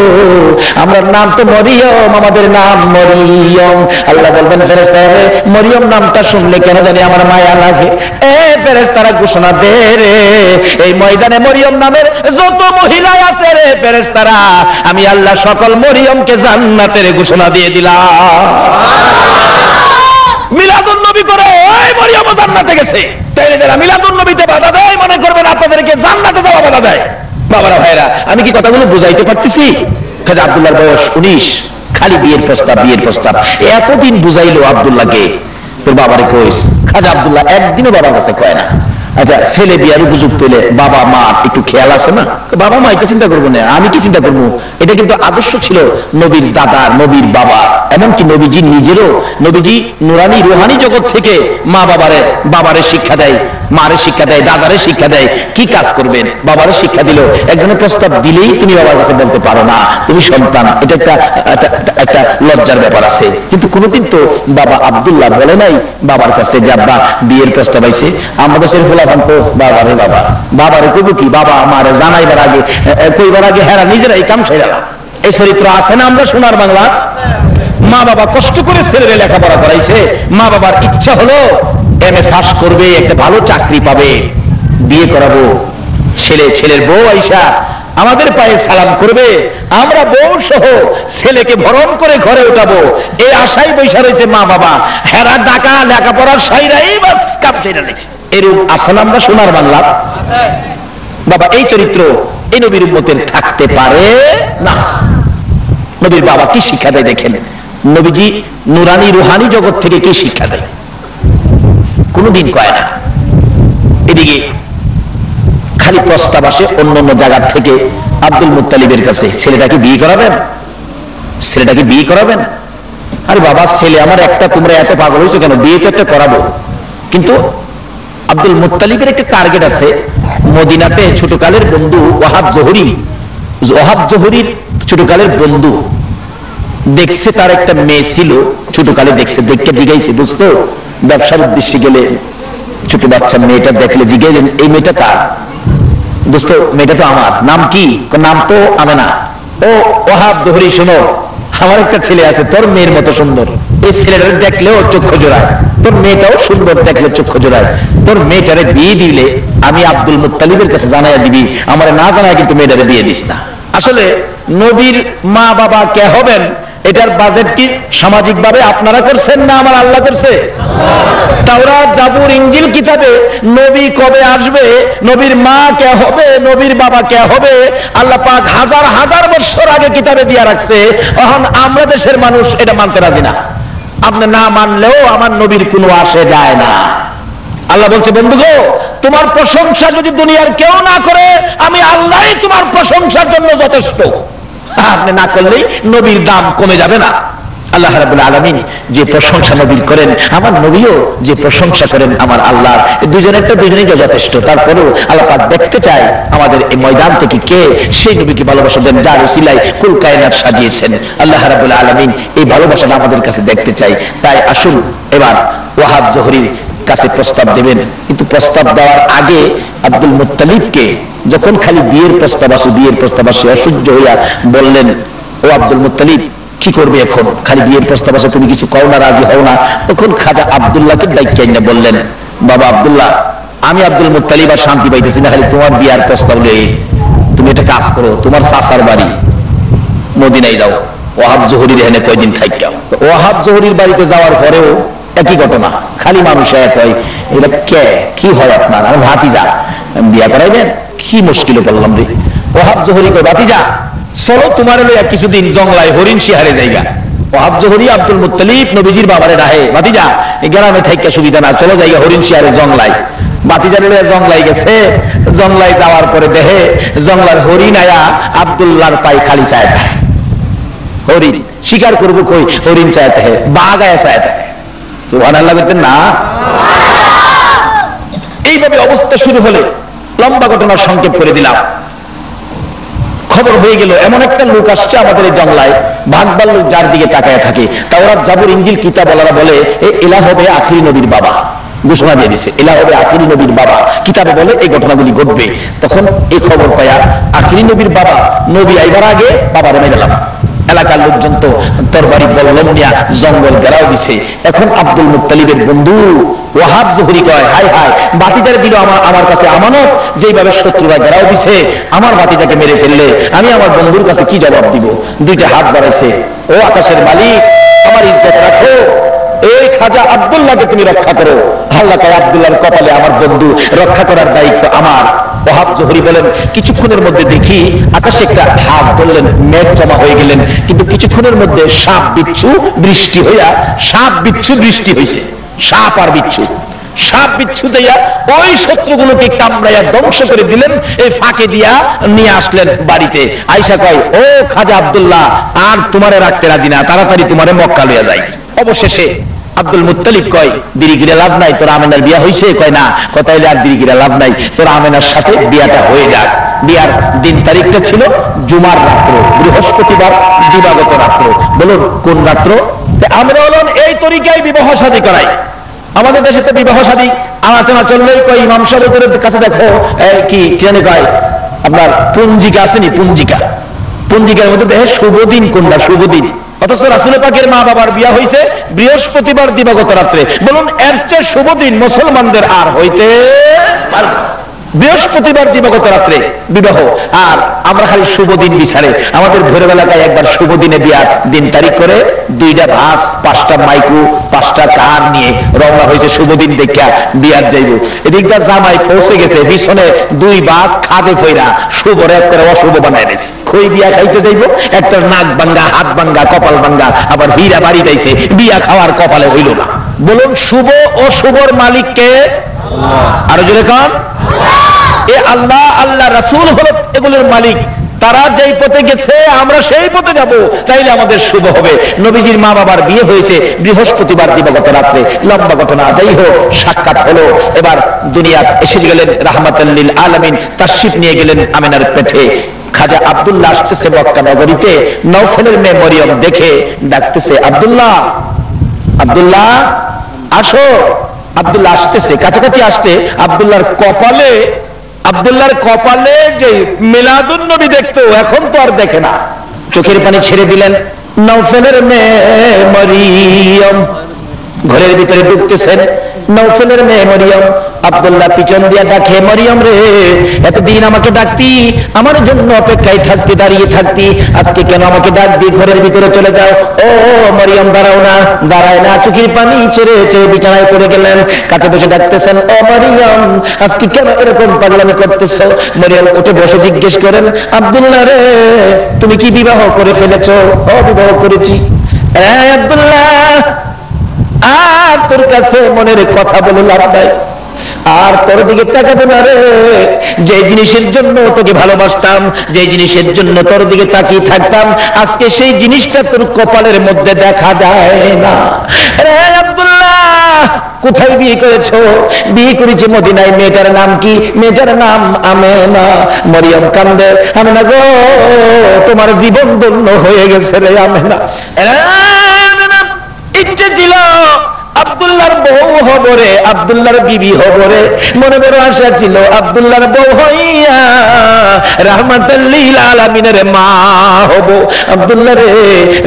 আমরা নাম তো মরিয়ম, আমাদের নাম মরিয়ম। আল্লাহ বলবেন, ফেরেশতারা, মরিয়ম নামটা শুনলে কেন জানি আমার মায়া লাগে। এ ফেরেশতারা ঘোষণা দে রে, এই ময়দানে মরিয়ম নামের যত মহিলা আছে রে ফেরেশতারা, আমি আল্লাহ সকল মরিয়মকে জান্নাতের ঘোষণা দিয়ে দিলাম। মিলাদুন নবী করে ওই মরিয়ম জান্নাতে গেছে। তাইলে যারা মিলাদুন নবীতে বাধা দেয়, মনে করবেন আপনাদেরকে জান্নাতে যাওয়া বাধা দেয়। বাবারা ভাইরা, আমি কি কথাগুলো বুঝাইতে পারতেছি? খাজা আব্দুল্লাহর বয়স 19, খালি বিয়ের প্রস্তাব, বিয়ের প্রস্তাব। এতদিন বুঝাইলো আব্দুল্লাহকে, তোর বাবারে কইস। খাজা আব্দুল্লাহ একদিনও বাবার কাছে কয় না। আচ্ছা, ছেলে বিয়ার উপযুক্ত হইলে বাবা মা একটু খেয়াল আছে না? বাবা মা এটা চিন্তা করবো না, আমি কি চিন্তা করবো? এটা কিন্তু আদর্শ ছিল নবীর দাদা, নবীর বাবা, এমনকি নবীজি নিজেরও। নবীজি নুরানি রুহানি জগৎ থেকে মা বাবারে শিক্ষা দেয়, মারে শিক্ষা দেয়, দাদারে শিক্ষা দেয় কি কাজ করবেন। বাবারে শিক্ষা দিল, একজনের প্রস্তাব দিলেই তুমি বাবার কাছে বলতে পারো না তুমি সন্তান, এটা একটা লজ্জার ব্যাপার আছে। কিন্তু কোনোদিন তো বাবা আব্দুল্লাহ বলে নাই বাবার কাছে যে আব্বা বিয়ের প্রস্তাব আইছে। আমাদের ছেলে ফোলাফান তো বাবারে বাবা, বাবারে কইব কি, বাবা আমারে জানাইবার আগে, কইবার আগে হেরা নিজেরাই কাম সেরালাম। এই চরিত্র আছে না আমরা সোনার বাংলা? মা বাবা কষ্ট করে ছেলেরে লেখাপড়া করাইছে, মা বাবার ইচ্ছা হলো এমএ পাস করবে, একটা ভালো চাকরি পাবে, বিয়ে করাবো। ছেলের বউ আইসা আমাদের পায়ে সালাম করবে, আমরা বউ সহ ছেলেকে ভরণ করে ঘরে উঠাবো, এই আশাই বৈশা রয়েছে মা বাবা। হেরা ডাকা লেখাপড়ার সাইরাই বাস কাম ছেড়ে নিচ্ছে। এরূপ আসলে আমরা সোনার বাংলা বাবা, এই চরিত্র এই নবীর উম্মতের থাকতে পারে না। নবীর বাবা কি শিক্ষা দেয় দেখেন, নবীজি নুরানি রুহানি জগৎ থেকে কি শিক্ষা দেয় কোনদিন কয় না। এদিকে খালি প্রস্তাব আসে অন্য অন্য জায়গা থেকে আব্দুল মুত্তালিবের কাছে, ছেলেটাকে বিয়ে করাবেন, ছেলেটাকে বিয়ে করাবেন। আরে বাবা, ছেলে আমার একটা, তোমরা এত পাগল হয়েছো কেন? বিয়ে তো একটা করাবো। কিন্তু আব্দুল মুত্তালিবের একটা টার্গেট আছে। মদিনাতে ছোটকালের বন্ধু ওয়াহাব জোহরির ছোটকালের বন্ধু দেখছে, তার একটা মেয়ে ছিল ছোটকালে, দেখছে, দেখে জিগাইছে, দোস্ত ব্যবসার উদ্দেশ্যে গেলে ছোট বাচ্চা মেয়েটা দেখলে জিগাইলেন, এই মেয়েটা কার? দোস্ত মেয়েটা তো আমার। নাম কি? নাম তো আমেনা। ও ওয়াহাব জোহরি, শোনো, আমার একটা ছেলে আছে তোর মেয়ের মতো সুন্দর, এই ছেলেটা দেখলেও চক্ষু জোড়ায়, তোর মেয়েটাও সুন্দর, দেখলে চক্ষু জোড়ায়। তোর মেয়েটারে বিয়ে দিলে আমি আব্দুল মুত্তালিবের কাছে জানাইয়া দিবি, আমার না জানায় কিন্তু মেয়েটারে বিয়ে দিস না। আসলে নবীর মা বাবা কে হবেন এটার বাজেট কি সামাজিকভাবে আপনারা করছেন না আমার আল্লাহ করছে? তাওরাত, জাবুর, ইনজিল কিতাবে নবী কবে আসবে, নবীর মা কে হবে, নবীর বাবা কে হবে, আল্লাহ পাক হাজার হাজার বছর আগে কিতাবে দিয়া রাখছে। এখন আমরা দেশের মানুষ এটা মানতে রাজি না। আপনি না মানলেও আমার নবীর কোনো আসে যায় না। আল্লাহ বলছে, বন্ধু গো, তোমার প্রশংসা যদি দুনিয়ার কেউ না করে, আমি আল্লাহই তোমার প্রশংসার জন্য যথেষ্ট। আপনি না করলেই নবীর দাম কমে যাবে না। আল্লাহ রাব্বুল আলামিন যে প্রশংসা নবীর করেন, আমার নবীও যে প্রশংসা করেন আমার আল্লাহর, দুজনেরটা দুজনেই যথেষ্ট। তারপরেও আল্লাহ পাক দেখতে চায় আমাদের এই ময়দান থেকে কে সেই নবীকে ভালোবাসা দেন যার উসিলায় কুল কায়নাত সাজিয়েছেন। আল্লাহ রাব্বুল আলামিন এই ভালোবাসাটা আমাদের কাছে দেখতে চাই। তাই আসুন এবার ওয়াহাব জোহরীর কাছে প্রস্তাব দেবেন, কিন্তু প্রস্তাব দেওয়ার আগে আব্দুল মুত্তালিবকে যখন খালি বিয়ের প্রস্তাব আসে অসহ্য হইয়া বললেন, ও আব্দুল মুত্তালিব, কি করবে এখন? খালি বিয়ের প্রস্তাব আসে, তুমি কিছু কও না, রাজি হও না। তখন খাজা আব্দুল্লাহকে ডাইকা এনে বললেন, বাবা আব্দুল্লাহ, আমি আব্দুল মুত্তালিব আর শান্তি পাইতেছি না, খালি তোমার বিয়ার প্রস্তাব লয়ে। তুমি একটা কাজ করো, তোমার চাচার বাড়ি মদিনায় যাও, ওয়াহাব জোহরীর এখানে কয়দিন থাইকা। ওয়াহাব জোহরীর বাড়িতে যাওয়ার পরেও একই ঘটনা, খালি মানুষ এক হয়, এটা কে কি হয় আপনার? আর ভাতিজা বিয়া করাইবেন? কি মুশকিল বললাম রে। ওয়াহাব জোহরী কই, ভাতিজা চলো তোমার লইয়া কিছুদিন জংলায় হরিণ শিহারে জায়গা। ওয়াহাব জোহরী আব্দুল মুত্তালিব নবীজির বাবারে রাহে, ভাতিজা এই গ্রামে থাইকা সুবিধা না, চলো জায়গা হরিণ শিহারে জংলায়। ভাতিজা লইয়া জংলায় গেছে। জংলায় যাওয়ার পরে দেখে জংলার হরিণ আয়া আব্দুল্লাহর পায়ে খালি চায় থাকে। হরিণ শিকার করবো কই, হরিণ চায় থাকে, বাঘ আয়া চায় থাকে। সুবহানাল্লাহ বলতেন না? এইভাবে অবস্থা শুরু হলে লম্বা ঘটনার সংক্ষেপ করে দিলাম। খবর হয়ে গেল এমন একটা লোক আসছে আমাদের এই জংলায়, ভাগবার লোক যার দিকে তাকায় থাকে। তাওরাত, জাবুর, ইনজিল কিতাবওয়ালারা বলে এলা হবে আখিরি নবীর বাবা। ঘোষণা দিয়ে দিচ্ছে এলা হবে আখিরি নবীর বাবা, কিতাবে বলে এই ঘটনাগুলি ঘটবে। তখন এই খবর পায়া আখিরি নবীর বাবা, নবী আইবার আগে বাবারে মেরে গেলাম। এলাকার লোকজন তো তরবারি বল্লম নিয়া জঙ্গল ঘেরাও দিছে। এখন আব্দুল মুত্তালিবের বন্ধু ওয়াহাব জোহরী কয়, হাই হাই, ভাতিজার দিল আমার কাছে আমানত, যেইভাবে শত্রুরা ঘেরাও দিছে, আমার ভাতিজাকে মেরে ফেললে আমি আমার বন্ধুর কাছে কি জবাব দিব? দুইটা হাত বাড়াইছে, ও আকাশের মালিক, আমার ইজ্জত রাখো, এই খাজা আব্দুল্লাহকে তুমি রক্ষা করো। আল্লাহ কয়, আব্দুল্লাহর কপালে আমার বন্ধু রক্ষা করার দায়িত্ব আমার। ওয়াহাব জোহরী বলেন, কিছুক্ষণের মধ্যে দেখি আকাশে একটা হাঁস ধরলেন, মেঘ জমা হয়ে গেলেন, কিন্তু কিছুক্ষণের মধ্যে সাপ বিচ্ছু বৃষ্টি হইয়া বৃষ্টি হয়েছে। সাপ আর বিচ্ছু, সাপ বিচ্ছু দিয়া ওই শত্রুগুলোকে কামড়াইয়া ধ্বংস করে দিলেন। এই ফাঁকে দিয়া নিয়ে আসলেন বাড়িতে। আয়েশা কয়, ও খাজা আব্দুল্লাহ, আর তোমারে রাখতে রাজি না, তাড়াতাড়ি তোমারে মক্কা লইয়া যাই। অবশেষে আব্দুল মুত্তালিব কয়, দেরি করে লাভ নাই, তোর আমেনার বিয়া হয়েছে? কয় না। কথাইলে আর দেরি করে লাভ নাই, তোর আমেনার সাথে বিয়াটা হয়ে যাক। বিয়ার দিন তারিখটা ছিল জুমার রাত্র, বৃহস্পতিবার দিবাগত রাত্র। বলুন কোন রাত্র? আমরা বলুন এই তরিকায় বিবাহ শাদী করাই। আমাদের দেশে তো বিবাহ শাদী আলোচনা চললেই কয়, ইমাম সাহেবের কাছে দেখো কি জানে কয়, আপনার পঞ্জিকা আসেনি, পঞ্জিকার মধ্যে দেখে শুভ দিন কোনটা, শুভ দিন। অথচ রাসূল পাকের মা বাবার বিয়া হয়েছে বৃহস্পতিবার দিবাগত রাত্রে। বলুন এর চেয়ে শুভ দিন মুসলমানদের আর হইতে পারে? বৃহস্পতিবার দিবাগত রাত্রে বিবাহ। আর আমরা খালি শুভ দিন বিচারে। আমাদের ভোরের এলাকায় একবার শুভ দিনে বিয়ার দিন তারিখ করে 2টা বাস, 5টা মাইকু, 5টা কার নিয়ে রওনা হয়েছে শুভ দিন দেখা বিয়ার যাইব। এদিকটা জামাই পৌঁছে গেছে, পিছনে 2 বাস খাদে ফইরা শুভ রেপ করে অশুভ বানায় দিয়েছে। কই বিয়া খাইতে যাইব, একটা নাক ভাঙ্গা, হাত ভাঙ্গা, কপাল ভাঙ্গা, আবার হীরা বাড়ি যাইছে, বিয়া খাওয়ার কপালে হইল না। বলুন শুভ ও শুভর মালিক কে? আরো জোরে কান। এ আল্লাহ, আল্লাহ রাসূল হলো এগুলোর মালিক। তারা যেই পথে গেছে আমরা সেই পথে যাব, তাইলে আমাদের শুভ হবে। নবীজির মা বাবার বিয়ে হয়েছে বৃহস্পতিবার দিবাগত রাত্রে। লম্বা ঘটনা, যাই হোক, সাক্ষাৎ হলো। এবার দুনিয়া এসে গেলেন রাহমাতাল লিল আলামিন, তাশরিফ নিয়ে গেলেন আমিনার পেটে। খাজা আব্দুল্লাহ আসতেছে মক্কা নগরীতে। নওফলের মেয়ে মরিয়ম দেখে ডাকতেছে, আব্দুল্লাহ, আব্দুল্লাহ আসো। আব্দুল্লাহ আসতেছে, কাছাকাছি আসতে আব্দুল্লাহর কপালে যে মিলাদুন নবী দেখতো, এখন তো আর দেখে না। চোখের পানি ছেড়ে দিলেন। নওফলের মেয়ে মরিয়ম ঘরের ভিতরে ঢুকতেছেন। নওফলের মেয়ে মরিয়ম আব্দুল্লাহ পিছন দিয়া ডাকে, মরিয়ম রে, এতদিন আমাকে ডাকতি, আমার জন্য অপেক্ষায় থাকতি, দাঁড়িয়ে থাকতি, আজকে কেন আমাকে ডাক দিয়ে ঘরের ভিতরে চলে যাও? ও মরিয়ম দাঁড়াও না। দাঁড়ায় না, চোখের পানি ছেড়ে ছেড়ে বিছানায় পড়ে গেলেন। কাছে বসে ডাকতেছেন, ও মরিয়ম, আজকে কেন এরকম পাগলামি করতেছো? মরিয়ম উঠে বসে জিজ্ঞেস করেন, আব্দুল্লাহ রে, তুমি কি বিবাহ করে ফেলেছো? ও বিবাহ করেছি। আব্দুল্লাহ, আর তোর কাছে মনের কথা বলে লাভ নাই, আর তোর দিকে তাকাবো না রে। যে জিনিসের জন্য তোকে ভালোবাসতাম, যে জিনিসের জন্য তোর দিকে তাকিয়ে থাকতাম, আজকে সেই জিনিসটা তোর কপালের মধ্যে দেখা যায় না। রে আব্দুল্লাহ, কোথায় বিয়ে করেছো? বিয়ে করেছি মদিনায়। মেয়েটার নাম কি? মেয়েটার নাম আমেনা। মরিয়ম কান্দে, আমেনা গো, তোমার জীবন ধন্য হয়ে গেছে রে আমেনা। ইচ্ছে ছিল আব্দুল্লাহর বউ হবরে, আব্দুল্লাহর বিবি হবরে, মনে বড় আশা ছিল আব্দুল্লাহর বউ হইয়া রাহমাতাল লিল আলামিনের মা হব। আব্দুল্লাহ রে,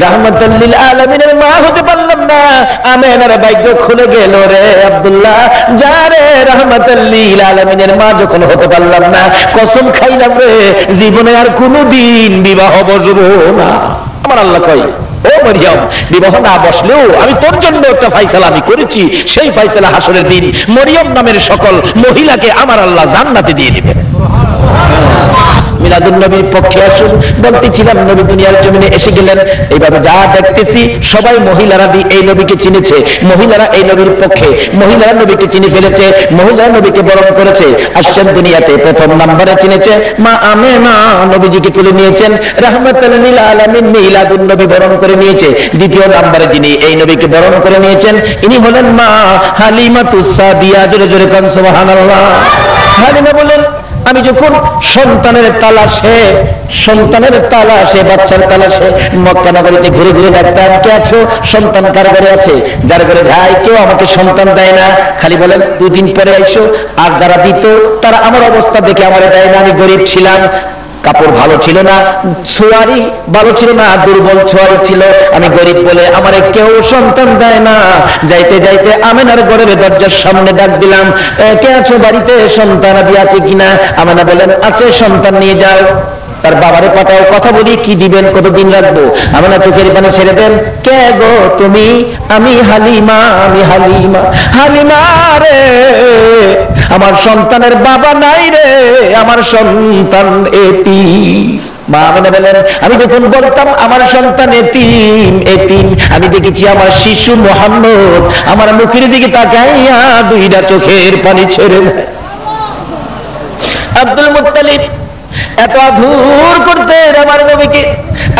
রাহমাতাল লিল আলামিনের মা হতে পারলাম না, আমেনার ভাগ্য খুলে গেল রে আব্দুল্লাহ। যারে রাহমাতাল লিল আলামিনের মা যখন হতে পারলাম না, কসম খাইলাম রে, জীবনে আর কোনোদিন বিবাহ বসবো না। আমার আল্লাহ কয়, ও মরিয়ম, বিবাহ না বসলেও আমি তোর জন্য একটা ফাইসালা আমি করেছি। সেই ফাইসালা হাসরের দিন মরিয়ম নামের সকল মহিলাকে আমার আল্লাহ জান্নাতে দিয়ে দিবেন। মিলাদুন নবীর পক্ষে আসুন। বলতেছিলাম, নবী দুনিয়ার জমিনে এসে গেলেন। এইভাবে যা দেখতেছি সবাই মহিলারা এই নবীকে চিনেছে, মহিলারা এই নবীর পক্ষে, মহিলারা নবীকে চিনে ফেলেছে, মহিলারা নবীকে বরণ করেছে। আসছেন দুনিয়াতে, প্রথম নাম্বারে চিনেছে মা আমেনা, নবীজিকে তুলে নিয়েছেন, রাহমাতাল লিল আলামিন মিলাদুন নবী বরণ করে নিয়েছে। দ্বিতীয় নাম্বারে যিনি এই নবীকে বরণ করে নিয়েছেন, ইনি হলেন মা হালিমাতুস সাদিয়া। জোরে জোরে কান সুবহানাল্লাহ। হালিমা বলেন, আমি যখন সন্তানের তালাশে বাচ্চার তালাশে মক্কা নগরীতে ঘুরে ঘুরে দেখতাম, কে আছো? সন্তান কার ঘরে আছে? যার ঘরে যাই, কেউ আমাকে সন্তান দেয় না, খালি বলেন দুদিন পরে আইসো। আর যারা দিত তারা আমার অবস্থা দেখে আমার দেয় না। আমি গরিব ছিলাম, কাপড় ভালো ছিল না, ছোয়ারি ভালো ছিল না, দুর্বল ছোয়ারি ছিল, আমি গরিব বলে আমার কেউ সন্তান দেয় না। যাইতে যাইতে আমেনার ঘরের দরজার সামনে ডাক দিলাম, কে আছো বাড়িতে? সন্তান আদি আছে কিনা? আমেনা বলেন, আছে, সন্তান নিয়ে যাও। তার বাবারে পাঠাও, কথা বলি, কি দিবেন, কতদিন রাখবো? আমেনা চোখের পানি ছেড়ে দেন, কে গো তুমি? আমি হালিমা, আমি হালিমা। হালিমা রে, আমার সন্তানের বাবা নাই রে, আমার সন্তান এতিম। মা আমেনা বলেন, আমি যখন বলতাম আমার সন্তান এতিম এতিম, আমি দেখেছি আমার শিশু মুহাম্মদ আমার মুখের দিকে তাকাইয়া দুইটা চোখের পানি ছেড়ে দেয়। আব্দুল মুত্তালিব এত আদর করতেন আমার নবীকে।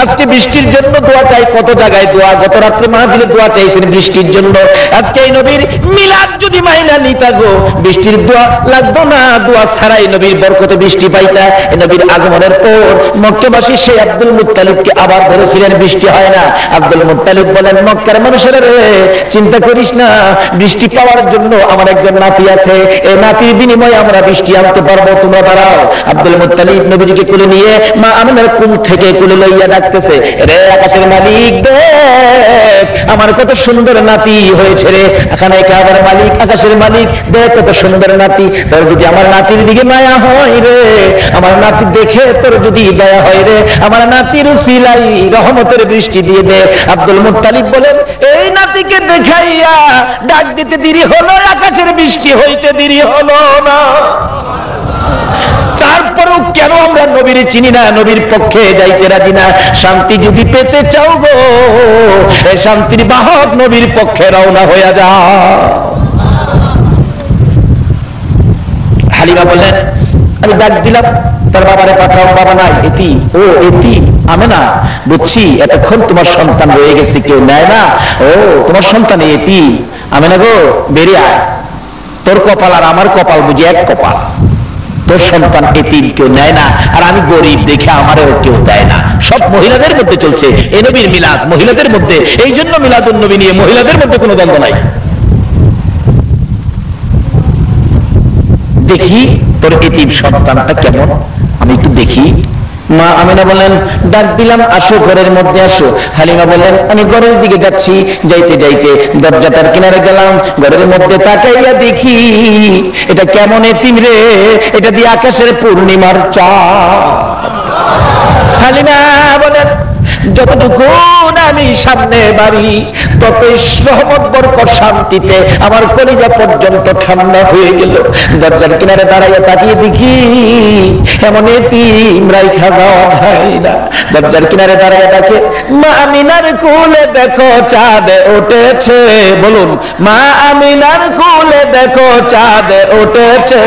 আজকে বৃষ্টির জন্য দোয়া চাই, কত জায়গায় দোয়া, গত রাত্রে মাহফিলে দোয়া চাইছেন বৃষ্টির জন্য। আজকে এই নবীর মিলাদ যদি মাইনা নিতা গো, বৃষ্টির দোয়া লাগতো না, দোয়া ছাড়াই নবীর বরকতে বৃষ্টি পাইতা। এই নবীর আগমনের পর মক্কাবাসী সেই আব্দুল মুত্তালিবকে আবার ধরেছিলেন, বৃষ্টি হয় না। আব্দুল মুত্তালিব বলেন, মক্কার মানুষেরা রে, চিন্তা করিস না, বৃষ্টি পাওয়ার জন্য আমার একজন নাতি আছে, এই নাতির বিনিময়ে আমরা বৃষ্টি আনতে পারবো, তোমরা দাঁড়াও। আব্দুল মুত্তালিব নবীজিকে কোলে নিয়ে মা আমেনার কুল থেকে কোলে লইয়া ডাকতেছে, রে আকাশের মালিক দেখ আমার কত সুন্দর নাতি হয়েছে রে, এখানে কাবার মালিক, আকাশের মালিক দেখ কত সুন্দর নাতি। তোর যদি আমার নাতির দিকে মায়া হয় রে, আমার নাতি দেখে তোর যদি দয়া হয় রে, আমার নাতির উসিলাই রহমতের বৃষ্টি দিয়ে দে। আব্দুল মুত্তালিব বলেন, এই নাতিকে দেখাইয়া ডাক দিতে দেরি হলো, আকাশের বৃষ্টি হইতে দেরি হলো না। তারপরেও কেন আমরা নবীর চিনি না, নবীর পক্ষে যাইতে রাজি না? শান্তি যদি পেতে চাও গো, এই শান্তির বাহক নবীর পক্ষে রওনা হয়ে যাও। হালিমা বললেন, আমি ডাক দিলাম, তার বাবারে পাঠাও, বাবা নাই, এতি। ও এতি আমেনা, বুঝছি, এতক্ষণ তোমার সন্তান রয়ে গেছে, কেউ নেয় না। ও তোমার সন্তান এতি, আমেনা গো বেরিয়ে আয়, তোর কপাল আর আমার কপাল বুঝি এক কপাল, তোর সন্তান এতিম, কেউ নেয় না, আর আমি গরিব দেখে আমারও কেউ দেয় না। সব মহিলাদের মধ্যে চলছে এই নবীর মিলাদ, মহিলাদের মধ্যে, এই জন্য মিলাদুন নবী নিয়ে মহিলাদের মধ্যে কোনো দ্বন্দ্ব নাই। দেখি তোর এতিম সন্তানটা কেমন, আমি একটু দেখি। মা আমিনা বলেন, ডাক দিলাম আসো, ঘরের মধ্যে আসো। হালিমা বলেন, আমি ঘরের দিকে যাচ্ছি। যাইতে যাইতে দরজাটার কিনারে গেলাম, ঘরের মধ্যে তাকাইয়া দেখি এটা কেমন এতিম রে, এটা দিয়ে আকাশের পূর্ণিমার চাঁদ। হালিমা বলেন, যতটুকু আমি সামনে বাড়ি ততই রহমত বরকত শান্তিতে আমার কলিজা পর্যন্ত ঠান্ডা হয়ে গেল। দরজার কিনারে দাঁড়াইয়া তাকিয়ে দেখি এমন এতিম রাইখা যাওয়া যায় না। দরজার কিনারে দাঁড়াইয়া দেখে, মা আমিনার কোলে দেখো চাঁদ উঠেছে। বলুন, মা আমিনার কোলে দেখো চাঁদ উঠেছে,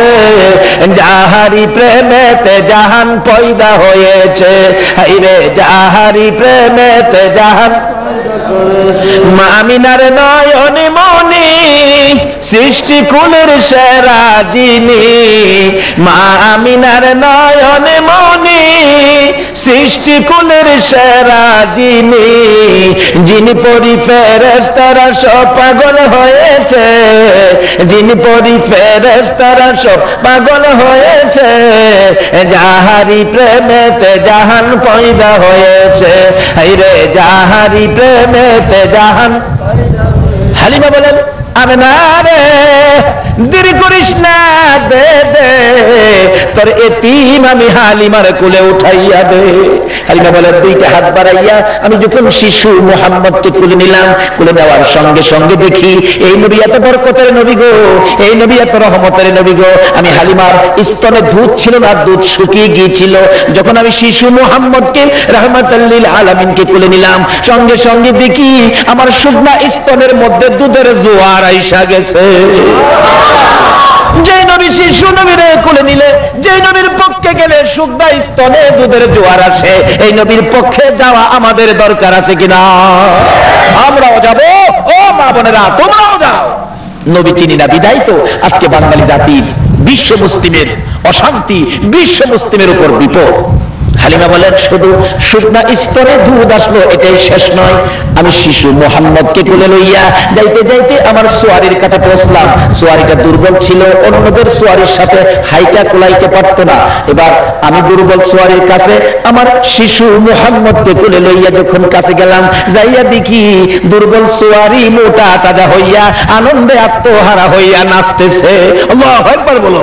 যাহারি প্রেমেতে জাহান পয়দা হয়েছে। হাইরে যাহারি প্রেমেতে জাহান। মা আমিনার নয়নে মনি সৃষ্টি কুলের সেরা যিনি, মা আমিনার নয়নে মনি সৃষ্টি কুলের সেরা যিনি, যিনি পরি ফেরেশতারা সব পাগল হয়েছে, যিনি পরি ফেরেশতারা সব পাগল হয়েছে, যাহারি প্রেমেতে জাহান পয়দা হয়েছে। হাইরে যাহারি প্রেমেতে জাহান। হালিমা বলেন, আমিনা রে দেরি করিস না, দে দে তোর এতিম আমি হালিমার কোলে উঠাইয়া দে। হালিমা বলে, দুইটা হাত বাড়াইয়া আমি যখন শিশু মুহাম্মদকে কোলে নিলাম, কোলে নেওয়ার সঙ্গে সঙ্গে দেখি এই নবী এত বরকতের নবী গো, এই নবী এত রহমতের নবী গো। আমি হালিমার স্তনে দুধ ছিল না, দুধ শুকিয়ে গিয়েছিল। যখন আমি শিশু মুহাম্মদকে রাহমাতাল লিল আলামিনকে কোলে নিলাম, সঙ্গে সঙ্গে দেখি আমার শুকনা স্তনের মধ্যে দুধের জোয়ার আইসা গেছে। যে নবী শিশু নবীরে কোলে নিলে, যে নবীর পক্ষে গেলে শুকনা স্তনে দুধের জোয়ার আসে, এই নবীর পক্ষে যাওয়া আমাদের দরকার আছে কিনা? আমরাও যাব, ও মা বোনেরা তোমরাও যাও। নবী চিনি না বিদায় তো আজকে বাঙালি জাতির, বিশ্ব মুসলিমের অশান্তি, বিশ্ব মুসলিমের উপর বিপদ। হালিমা বলেন, শুধু শুকনা স্তরে দুধ আসলো এটাই শেষ নয়। আমি শিশু মুহাম্মদকে কোলে লইয়া যাইতে যাইতে আমার সোয়ারির কাছে পৌঁছলাম। সোয়ারিটা দুর্বল ছিল, অন্যদের সোয়ারির সাথে হাইটা কোলাইতে পারতো না। এবার আমি দুর্বল সোয়ারির কাছে আমার শিশু মুহাম্মদকে কোলে লইয়া যখন কাছে গেলাম, যাইয়া দেখি দুর্বল সোয়ারি মোটা তাজা হইয়া আনন্দে আত্মহারা হইয়া নাচতেছে। আল্লাহু আকবার বলো।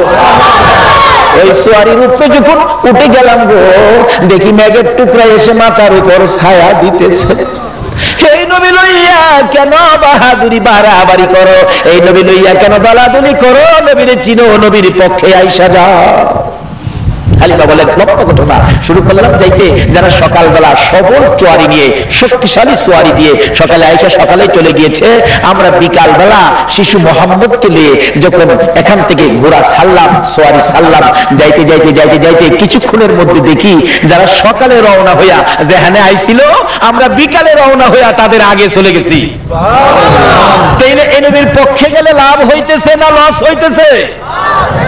ওই সোয়ারির উপরে যখন উঠে গেলাম গো, দেখি মেঘের টুকরা এসে মাথার উপর ছায়া দিতেছে। এই নবী লইয়া কেন বাহাদুরি বাড়াবাড়ি করো, এই নবী লইয়া কেন দলাদলি করো, নবীরে চিনো, নবীর পক্ষে আইসা যাও। হালিমা বলেন, লক্ষ্য ঘটনা শুরু করলাম যাইতে, যারা সকালবেলা সবল চোয়ারি নিয়ে, শক্তিশালী চোয়ারি দিয়ে সকালে আইসা সকালে চলে গিয়েছে। আমরা বিকাল বেলা শিশু মোহাম্মদকে নিয়ে যখন এখান থেকে ঘোড়া ছাড়লাম, চোয়ারি ছাড়লাম, যাইতে যাইতে যাইতে যাইতে কিছুক্ষণের মধ্যে দেখি যারা সকালে রওনা হইয়া যেখানে আইছিল, আমরা বিকালে রওনা হইয়া তাদের আগে চলে গেছি। তাইলে এই নবীর পক্ষে গেলে লাভ হইতেছে না লস হইতেছে?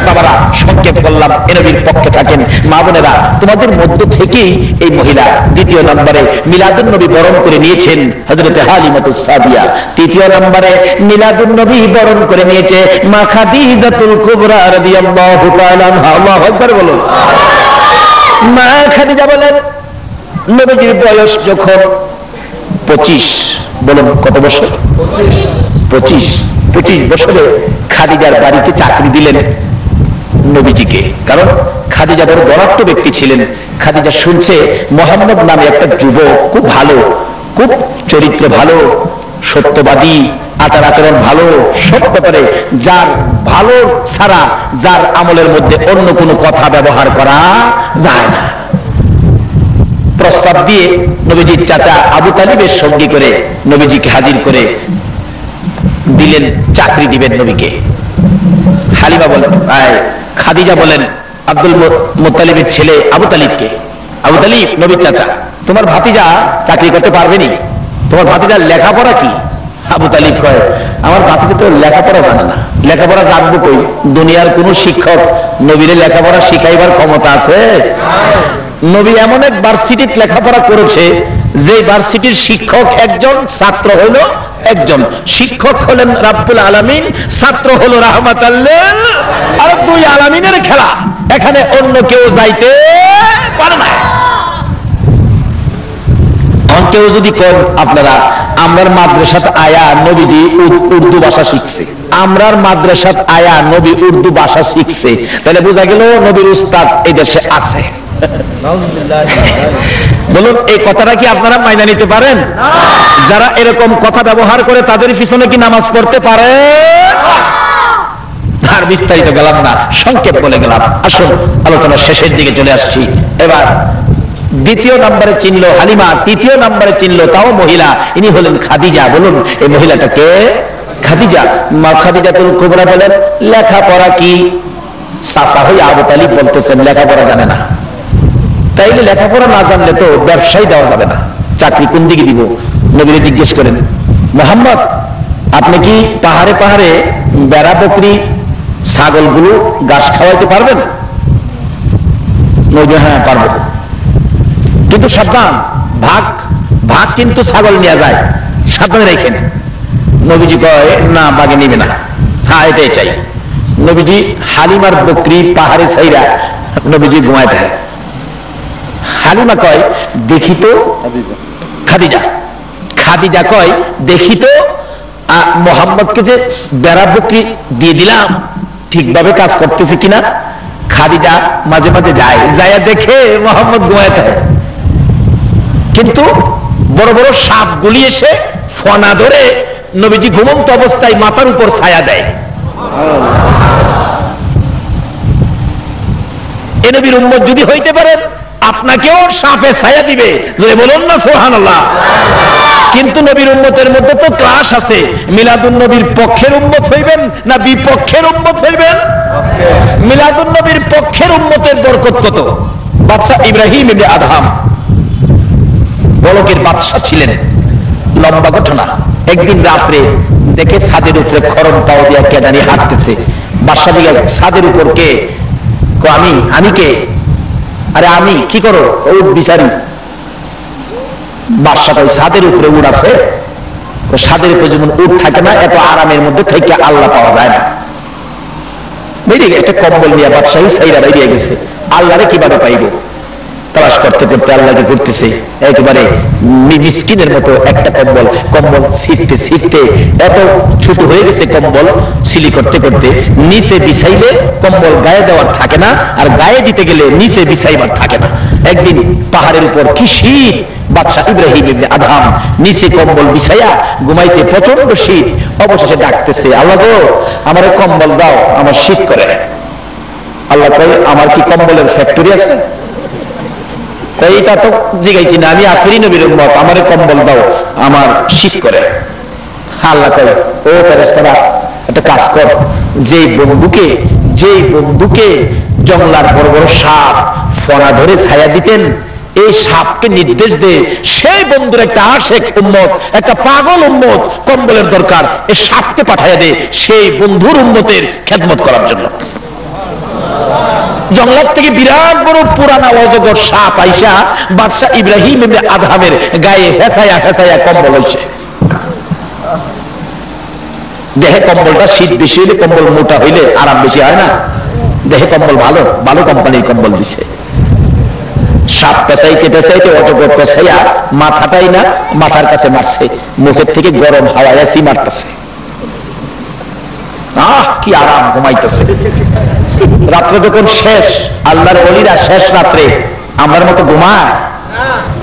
বাবারা সংক্ষেপ করলাম, এ নবীর পক্ষে থাকেন। মা বোনেরা, তোমাদের মধ্য থেকেই এই মহিলা দ্বিতীয় নম্বরে মিলাদুন নবী বরণ করে নিয়েছেন হযরতে হালিমাতুস সাদিয়া। তৃতীয় নম্বরে মিলাদুন নবী বরণ করে নিয়েছে মা খাদিজাতুল কুবরা রাদিয়াল্লাহু তাআলা আনহা। আল্লাহু আকবার বলুন। মা খাদিজা বলেন, নবীজির বয়স যখন 25, বলুন কত বছর? 25 বছরে খাদিজার বাড়িতে চাকরি দিলেন নবীজিকে। কারণ খাদিজা বড় ধনাঢ্য ব্যক্তি ছিলেন। খাদিজা শুনছে মোহাম্মদ নামে একটা যুবক, খুব ভালো, খুব চরিত্র ভালো, সত্যবাদী, আচার আচরণ ভালো, সব ব্যাপারে যার ভালো ছাড়া যার আমলের মধ্যে অন্য কোনো কথা ব্যবহার করা যায় না। প্রস্তাব দিয়ে নবীজির চাচা আবু তালিবের সঙ্গী করে নবীজিকে হাজির করে দিলেন, চাকরি দিবেন নবীকে। হালিমা বলেন, খাদিজা বলেন আব্দুল মুত্তালিবের ছেলে আবু তালিবকে, আবু তালিব নবীর চাচা, তোমার ভাতিজা চাকরি করতে পারবেনি, তোমার ভাতিজার লেখাপড়া কি? আবু তালিব কয়, আমার ভাতিজা তো লেখাপড়া জানে না। লেখাপড়া জানবো কই? দুনিয়ার কোন শিক্ষক নবীরে লেখাপড়া শিখাইবার ক্ষমতা আছে? নবী এমন এক ভার্সিটিতে লেখাপড়া করেছে যে ভার্সিটির শিক্ষক একজন, ছাত্র হলো একজন। শিক্ষক হলেন রাব্বুল আলামিন, ছাত্র হলো রাহমাতাল লিল, আর দুই আলামিনের খেলা, এখানে অন্য কেউ যাইতে পারে না। কেউ যদি কোন আপনারা আমরার মাদ্রাসাত আয়া নবীজি উর্দু ভাষা শিখছে, আমরার মাদ্রাসাত আয়া নবী উর্দু ভাষা শিখছে, তাহলে বোঝা গেল নবীর উস্তাদ এই দেশে আছে। বলুন এই কথাটা কি আপনারা মাইনা নিতে পারেন? যারা এরকম কথা ব্যবহার করে তাদের পিছনে কি নামাজ পড়তে পারে? আর বিস্তারিত গেলাম না, সংক্ষেপ বলে গেলাম। আসুন আলোচনার শেষের দিকে চলে আসছি। এবার দ্বিতীয় নম্বরে চিনল হালিমা, তৃতীয় নম্বরে চিনল তাও মহিলা, ইনি হলেন খাদিজা। বলুন এই মহিলাটাকে? খাদিজা। মা খাদিজাতুল কুবরা বলেন লেখাপড়া কি? চাচা হই আবু তালিব বলতেছেন লেখাপড়া জানে না। তাইলে লেখাপড়া না জানলে তো ব্যবসায় দেওয়া যাবে না, চাকরি কোন দিকে দিব? নবীরে জিজ্ঞেস করেন, মুহাম্মদ আপনি কি পাহাড়ে পাহাড়ে বেড়া বকরি ছাগলগুলো ঘাস খাওয়াইতে পারবেন? নবী হ্যাঁ পারবো, কিন্তু সাবধান, ভাগ ভাগ কিন্তু ছাগল নিয়ে যায়, সাবধানে রাখেন। নবীজি কয় না বাগে নিবে না, হ্যাঁ এটাই চাই। নবীজি হালিমার বকরি পাহাড়ে ছাইরা নবীজি ঘুমাইতে হয়। হালিমা কয় দেখি তো, খাদিজা খাদিজা কয় দেখি তো মোহাম্মদকে যে বেড়া বকরি দিয়ে দিলাম ঠিকভাবে কাজ করতেছে কিনা। খাদিজা মাঝে মাঝে যায়, যায় দেখে মোহাম্মদ ঘুমাইতে হয়, কিন্তু বড় বড় সাপগুলি এসে ফনা ধরে নবীজি ঘুমন্ত অবস্থায় মাথার উপর ছায়া দেয়। এ নবীর উম্মত যদি হইতে পারেন আপনাকেও সাপে ছায়া দিবে, যদি বলুন না সুবহানাল্লাহ। কিন্তু নবীর উম্মতের মধ্যে তো ক্লাস আছে, মিলাদুন নবীর পক্ষের উম্মত হইবেন না বিপক্ষের উম্মত হইবেন? মিলাদুন নবীর পক্ষের উম্মতের বরকত কত। বাদশা ইব্রাহিম ইবনে আদহাম বলকের বাদশা ছিলেন, লম্বা ঘটনা। একদিন রাত্রে দেখে ছাদের উপরে খরম পাও দিয়া কে জানি হাঁটতেছে। বাদশা দিকে ছাদের উপর কে? আমি কে? আরে আমি কি করো? উঠ বিচারি। বাদশা কই ছাদের উপরে উঠ আছে। ছাদের উপরে যেমন উঠ থাকে না, এত আরামের মধ্যে থেকে আল্লাহ পাওয়া যায় না। বেরিয়ে একটা কম্বল নিয়ে বাদশাহী সাইরা বেরিয়ে গেছে, আল্লাহরে কিভাবে পাইব? তালাশ করতে করতে আল্লাহকে করতেছে, একেবারে মিসকিনের মতো একটা কম্বল ছিটতে ছিটতে এত ছোট হয়ে গেছে কম্বল, সিলি করতে করতে নিচে বিছাইলে কম্বল গায়ে দেওয়ার থাকে না, আর গায়ে দিতে গেলে নিচে বিছাইবার থাকে না। একদিন পাহাড়ের উপর কি শীত, বাদশা ইব্রাহিম ইবনে আদহাম নিচে কম্বল বিছাইয়া ঘুমাইছে, প্রচন্ড শীত। অবশেষে ডাকতেছে, আল্লাহ গো আমার কম্বল দাও, আমার শীত করে। আল্লাহ কয় আমার কি কম্বলের ফ্যাক্টরি আছে? এইটা তো জিগাইছি না, আমি আখেরি নবীর উম্মত, আমারে কম্বল দাও, আমার শীত করে। আল্লাহ কয় ও ফেরেশতারা একটা কাজ কর, যে বন্ধুকে জঙ্গলার বড় বড় সাপ ফনা ধরে ছায়া দিতেন, এই সাপকে নির্দেশ দে সেই বন্ধুর একটা আশেক উম্মত, একটা পাগল উম্মত কম্বলের দরকার, এই সাপকে পাঠাইয়া দে সেই বন্ধুর উম্মতের খেদমত করার জন্য। জঙ্গলার থেকে বিরাট বড় পুরানা অজগর সাপ আইসা বাদশা ইব্রাহিম ইবনে আদহামের গায়ে হেসায়া হেসায়া কম্বল হইছে। দেহে কম্বলটা শীত বেশি হইলে, কম্বল মোটা হইলে আরাম বেশি হয় না। দেহে কম্বল ভালো ভালো কোম্পানির কম্বল দিছে। সাপ পেঁচাইতে পেঁচাইতে অজগর পেঁচাইয়া মাথাটাই না মাথার কাছে মারছে, মুখের থেকে গরম হাওয়া এসি মারতেছে। কি আরাম, ঘুমাইতেছে। রাত্রে যখন শেষ, আল্লাহর ওলিরা শেষ রাত্রে আমার মতো ঘুমায়?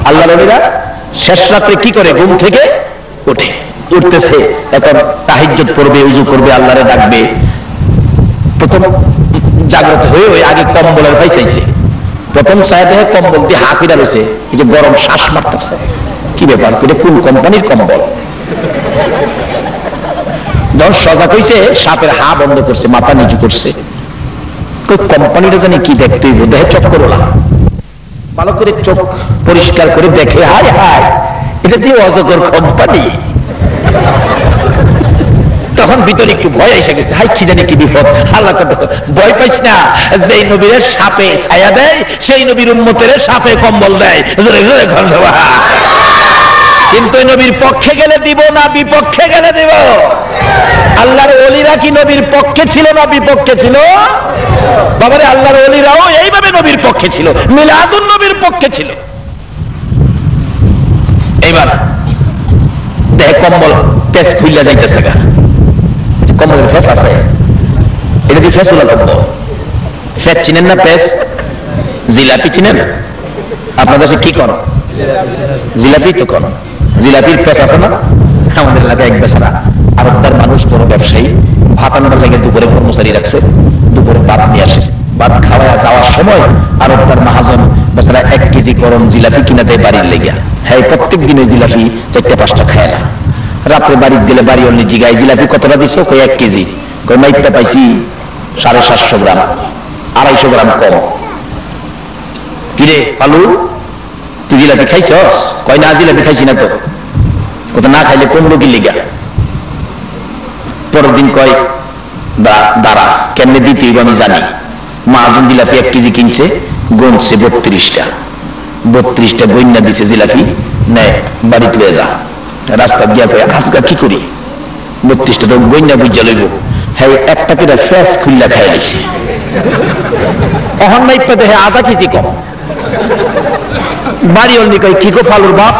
আল্লাহর ওলিরা শেষ রাত্রে কি করে? ঘুম থেকে উঠতেছে, এখন তাহাজ্জুদ পড়বে, ওযু করবে, আল্লাহরে ডাকবে। প্রথম জাগ্রত হয়ে ওই আগে কম্বলের ভয় চাইছে, প্রথম ছায়া কম্বল দিয়ে হা ফিরা রয়েছে, এই যে গরম শ্বাস মারতেছে। কি ব্যাপার, কোন কোম্পানির কম্বল? যখন সজাগ হইছে, সাপের হা বন্ধ করছে, মাথা নিচু করছে। কোম্পানিটা জানি কি দেখতে হইব, দেখে চোখ করলা, ভালো করে চোখ পরিষ্কার করে দেখে, হায় হায় এটা দিয়ে অজগর কোম্পানি। তখন ভিতরে একটু ভয় এসে গেছে, হাই কি জানি কি বিপদ। আল্লাহ ভয় পাইস না, যেই নবীর সাপে ছায়া দেয় সেই নবীর উম্মতের সাপে কম্বল দেয়। কিন্তু নবীর পক্ষে গেলে দিব না বিপক্ষে গেলে দিব? আল্লাহর ওলিরা কি নবীর পক্ষে ছিল না বিপক্ষে ছিল? বাবারে আল্লাহর ওলিরাও এইভাবে নবীর পক্ষে ছিল, মিলাদুন নবীর পক্ষে ছিল। এবার দেখ কম্বল পেস খুললা যাইতেছে গা, কম্বলের ফেস আছে, এটা কি ফেস হলো কম্বল? ফেস চিনেন না? পেস জিলাপি চিনেন? আপনাদের কি করো? জিলাপি তো করো, জিলাপির পেস আছে না? আমাদের এলাকায় এক বেচারা আরবদার মানুষ, বড় ব্যবসায়ী, ভাত আনবার লেগে দুপুরে কর্মচারী রাখছে, দুপুরে ভাত নিয়ে আসে, ভাত খাওয়া যাওয়ার সময় আরবদার মহাজন বেচারা 1 কেজি গরম জিলাপি কিনা দেয় বাড়ির লেগে। হ্যাঁ, প্রত্যেক দিনে জিলাপি 4-5টা খায় না। রাত্রে বাড়ি গেলে বাড়ি অন্য জিগায় জিলাপি কতটা দিচ্ছ? কই 1 কেজি। কই মাইকটা পাইছি 750 গ্রাম, 250 গ্রাম কম। কিরে ফালু, তুই জিলাপি খাইছস? কয় না, জিলাপি খাইছি না তো। কত না খাইলে কমলো কি লিগা? পরের দিন কয় দাঁড়া, কেমনে দিতে আমি জানি। মহাজন জিলাপি 1 কেজি কিনছে, গনছে 32টা, 32টা গইনা দিছে জিলাপি, নেয় বাড়িতে লয়ে যা। রাস্তা গিয়া কয় আজকা কি করি, 32টা তো গইনা বুঝা লইব। হ্যাঁ, একটা করে ফেস খুললা খাই দিছে। অহন নাইপা দেখে 1/2 কেজি কম। বাড়ি অন্য কয় কি গো ফালুর বাপ,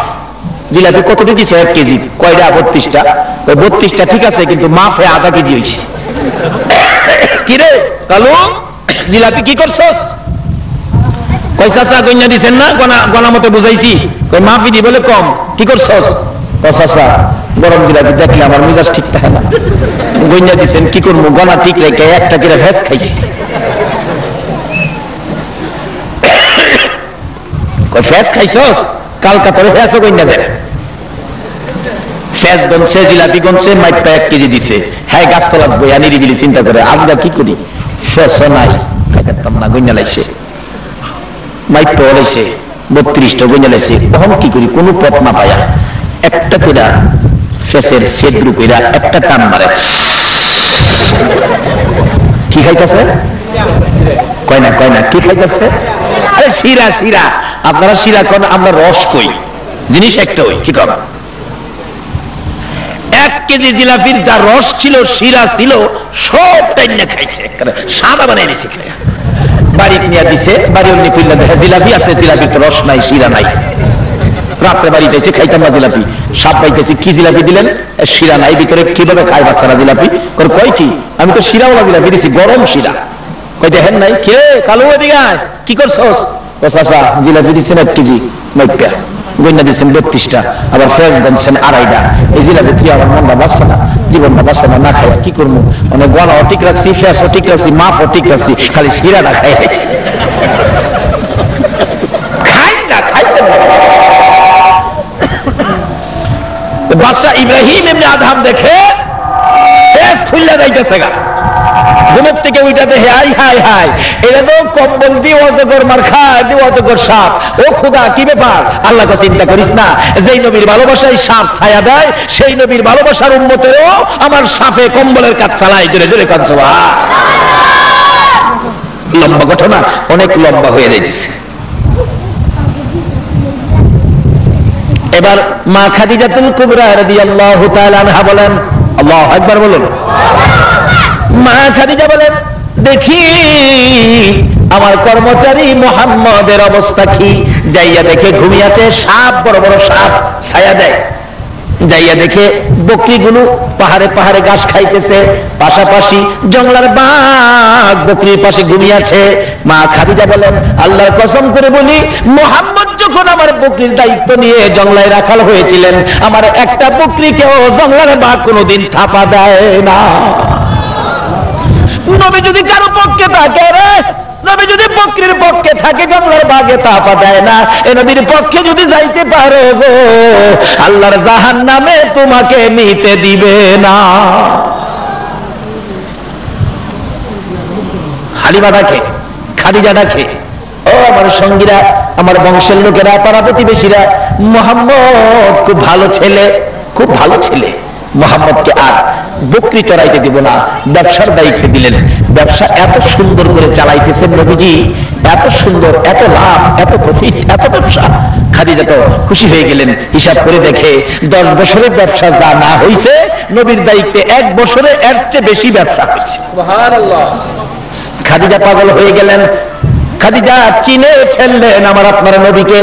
জিলাপি কতটুকু দিছে? 1 কেজি। কয়টা? 32টা। ওই 32টা ঠিক আছে, কিন্তু মাফ হয়ে 1/2 কেজি হয়েছে। কিরে কালু, জিলাপি কি করছস? কই চাচা গইনা দিছেন না, গনা মতে বুঝাইছি। কই মাফি দি বলে কম, কি করছস? চাচা গরম জিলাপি দেখলে আমার মিজাজ ঠিক থাকে না, গইনা দিছেন কি করবো, গনা ঠিক রেখে একটা করে ভেজ খাইছি। কই ফেস খাইছস? কালকাতার ফেসও গইনা দেয়। ফেস গনছে, জিলাপি গনছে, মাইকটা 1 কেজি দিছে। হ্যাঁ, গাছতলার বইয়া নিরিবিলি চিন্তা করে আজকা কি করি, ফেসও নাই, খাইতাম না, গইনা লাইছে। মাইকটা ওলাইছে 32টা গইনা লাইছে। তখন কি করি, কোনো পথ না পায়া একটা কইরা ফেসের সেদ্রু কইরা একটা টান মারে। কি খাইতেছে? কয় না কি খাইতেছে? আরে শিরা, শিরা। আপনারা শিরা কোন, আমরা রস কই, জিনিস একটা ওই কি করা। 1 কেজি জিলাপির যা রস ছিল, শিরা ছিল, সব টাইনা খাইছে, সাদা বানাই নিছে। বাড়ি নিয়ে দিছে, বাড়ি অন্য খুললা দেখে জিলাপি আছে, জিলাপির তো রস নাই, শিরা নাই। রাত্রে বাড়িতে এসে খাইতাম না জিলাপি, সাপ পাইতেছি, কি জিলাপি দিলেন? শিরা নাই ভিতরে। কিভাবে খায় বাচ্চারা জিলাপি? কয় কি, আমি তো শিরাওয়ালা জিলাপি দিছি, গরম শিরা। কই দেখেন নাই? কে কালু, এদিকে আয়, কি করছস? ও চাচা জিলাপি দিচ্ছেন 1 কেজি, মাইকা গইনা দিচ্ছেন 32টা, আবার ফেস গনছেন 2.5টা। এই জিলাপি তুই আমার মনটা বাঁচছে না, জীবনটা বাঁচছে না, না খাই কি করবো? মানে গনাও ঠিক রাখছি, ফেসও ঠিক রাখছি, মাফও ঠিক রাখছি, খালি শিরাটা খাই রাখছি। খাই না, খাইতে না। বাদশা ইব্রাহিম ইবনে আদহাম দেখে ফেস খুললা যাইতেছে গা, ঘুমের থেকে উইটা দেখে হাই হাই হাই, এটা তো কম্বল দিয়ে অজগর মার খায়, দিয়ে অজগর সাপ। ও খোদা, কি ব্যাপার? আল্লাহকে চিন্তা করিস না, যেই নবীর ভালোবাসায় সাপ ছায়া দেয়, সেই নবীর ভালোবাসার উম্মতেরও আমার সাপে কম্বলের কাজ চালায়। জোরে জোরে কাজ। লম্বা ঘটনা, অনেক লম্বা হয়ে যাইতেছে। এবার মা খাদিজাতুল কুবরা রাদিয়াল্লাহু তাআলা আনহা বলেন, আল্লাহু আকবার বলুন। মা খাদিজা বলেন, দেখি আমার কর্মচারী মুহাম্মদের অবস্থা কি। যাইয়া দেখে ঘুমিয়েছে, সাপ, বড় বড় সাপ ছায়া দেয়। যাইয়া দেখে বকরিগুলো পাহাড়ে পাহাড়ে ঘাস খাইতেছে, পাশাপাশি জঙ্গলার বাঘ বকরির পাশে ঘুমিয়েছে। মা খাদিজা বলেন, আল্লাহর কসম করে বলি, মুহাম্মদ যখন আমার বকরির দায়িত্ব নিয়ে জঙ্গলায় রাখাল হয়েছিলেন, আমার একটা বকরিকেও জঙ্গলার বাঘ কোনোদিন থাপা দেয় না। নবী যদি কারো পক্ষে থাকে, নবী যদি বকরির পক্ষে থাকে, জঙ্গলার বাঘে থাপা দেয় না। এ নবীর পক্ষে যদি যাইতে পারো গো, আল্লাহর জাহান্নামে তোমাকে নিতে দিবে না। হালিমা ডাকে, খাদিজা ডাকে, ও আমার সঙ্গীরা, আমার বংশের লোকেরা, পাড়া প্রতিবেশীরা, মুহাম্মদ খুব ভালো ছেলে, খুব ভালো ছেলে। মুহাম্মদকে আর বকরি চড়াইতে দিব না, ব্যবসার দায়িত্ব দিলেন। ব্যবসা এত সুন্দর করে চালাইতেছেন নবীজি, এত সুন্দর, এত লাভ, এত প্রফিট, এত ব্যবসা। খাদিজা তো খুশি হয়ে গেলেন। হিসাব করে দেখে 10 বছরের ব্যবসা যা না হয়েছে, নবীর দায়িত্বে 1 বছরে এর চেয়ে বেশি ব্যবসা হয়েছে। সুবহানাল্লাহ। খাদিজা পাগল হয়ে গেলেন। খাদিজা চিনে ফেললেন আমার আপনার নবীকে।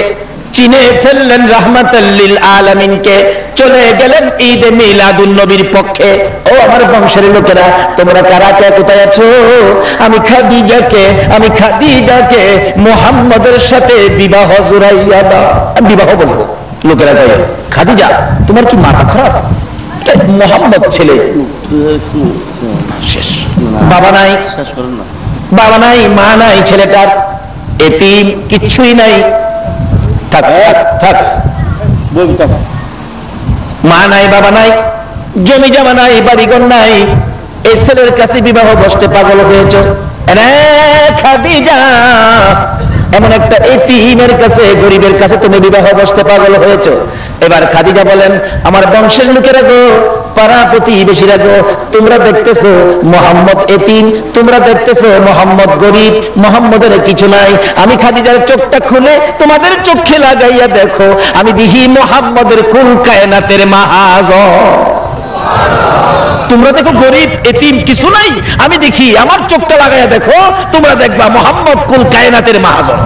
চিনে ফেললেন রাহমাতাল লিল আলামিনকে, চলে গেলেন ঈদে মিলাদুন নবীর পক্ষে। ও আমার বংশের লোকেরা, তোমরা কারা কে কোথায় আছো? আমি খাদিজাকে মুহাম্মদের সাথে বিবাহ জুড়াইয়া দাও। বিবাহ বলবো, লোকেরা কয় খাদিজা তোমার কি মাথা খারাপ? মুহাম্মদ ছেলে, শেষ। বাবা নাই, বাবা নাই, মা নাই, ছেলেটার এতিম, কিচ্ছুই নাই। থাক থাক, মা নাই, বাবা নাই, জমি জমা নাই, বাড়িঘর নাই, এই ছেলের কাছে বিবাহ বসতে পাগল হয়েছ? খাদিজা, এমন একটা এতিমের কাছে, গরিবের কাছে তুমি বিবাহ বসতে পাগল হয়েছ? এবার খাদিজা বলেন, আমার বংশের লোকেরা গো, পাড়া প্রতিবেশীরা গো, তোমরা দেখতেছো মুহাম্মদ এতিম, তোমরা দেখতেছো মুহাম্মদ গরিব, মুহাম্মদের কিছু নাই। আমি খাদিজার চোখটা খুলে তোমাদের চোখে লাগাইয়া দেখো, আমি দিহি মুহাম্মদের কুল কায়নাতের মাহাজন। তোমরা দেখো গরিব এতিম কিছু নাই, আমি দেখি, আমার চোখটা লাগাইয়া দেখো, তোমরা দেখবা মুহাম্মদ কুল কায়নাতের মাহাজন।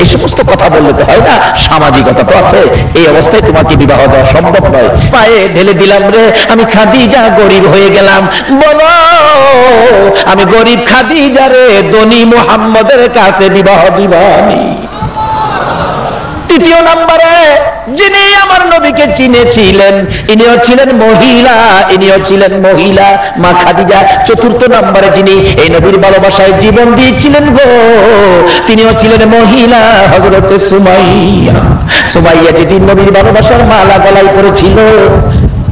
এই সমস্ত কথা বললে তো হয় না, সামাজিকতা তো আছে। এই অবস্থায় তোমাকে বিবাহ দেওয়া সম্ভব নয়। পায়ে ঢেলে দিলাম রে, আমি খাদিজা গরিব হয়ে গেলাম। বলো, আমি গরিব খাদিজা রে ধনী মুহাম্মদের কাছে বিবাহ দিবানি। তৃতীয় নম্বরে যিনি আমার নবীকে চিনেছিলেন, ইনিও ছিলেন মহিলা, ইনিও ছিলেন মহিলা, মা খাদিজা। চতুর্থ নম্বরে যিনি এই নবীর ভালোবাসায় জীবন দিয়েছিলেন গো, তিনিও ছিলেন মহিলা, হযরত সুমাইয়া। সুমাইয়া যেদিন নবীর ভালোবাসার মালা গলায় পড়েছিল,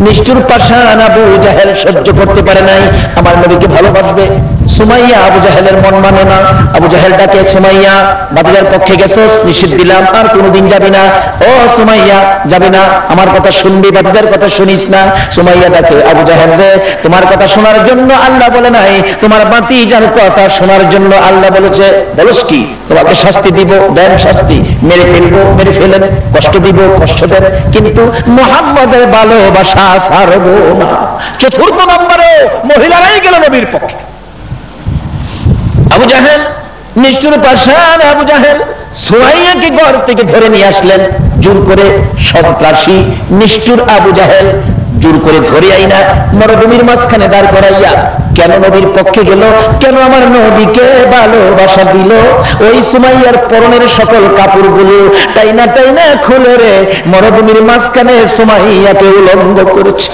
নিষ্ঠুর পাষাণ আবু জাহেল সহ্য করতে পারে নাই আমার নবীকে ভালোবাসবে। সুমাইয়া আবু জাহেলের মন মানে না। আবু জাহেল ডাকে, সুমাইয়া বাতিজার পক্ষে গেছস, নিষেধ দিলাম, আর কোনোদিন যাবি না। ও সুমাইয়া, যাবি না, আমার কথা শুনবি, বাতিজার কথা শুনিস না। সুমাইয়া ডাকে, আবু জাহেল রে, তোমার কথা শোনার জন্য আল্লাহ বলে নাই, তোমার বাতিজার কথা শোনার জন্য আল্লাহ বলেছে। বলস কি? তোমাকে শাস্তি দিব, দেন শাস্তি, মেরে ফেলবো, মেরে ফেলেন, কষ্ট দিব, কষ্ট দেন, কিন্তু মুহাম্মদের ভালোবাসা ছাড়বো না। চতুর্থ নম্বরে মহিলারাই গেল নবীর পক্ষে। আবু জাহেল, নিষ্ঠুর পাষাণ আবু জাহেল সুমাইয়াকে ঘর থেকে ধরে নিয়ে আসলেন জোর করে। সন্ত্রাসী নিষ্ঠুর আবু জাহেল জোর করে ধরে আইনা মরুভূমির মাঝখানে দাঁড় করাইয়া কেন নবীর পক্ষে গেল, কেন আমার নবীকে ভালোবাসা দিল? ওই সুমাইয়ার পরনের সকল কাপড়গুলো টাইনা টাইনা খুলে রে মরুভূমির মাঝখানে সুমাইয়াকে উলঙ্গ করেছে।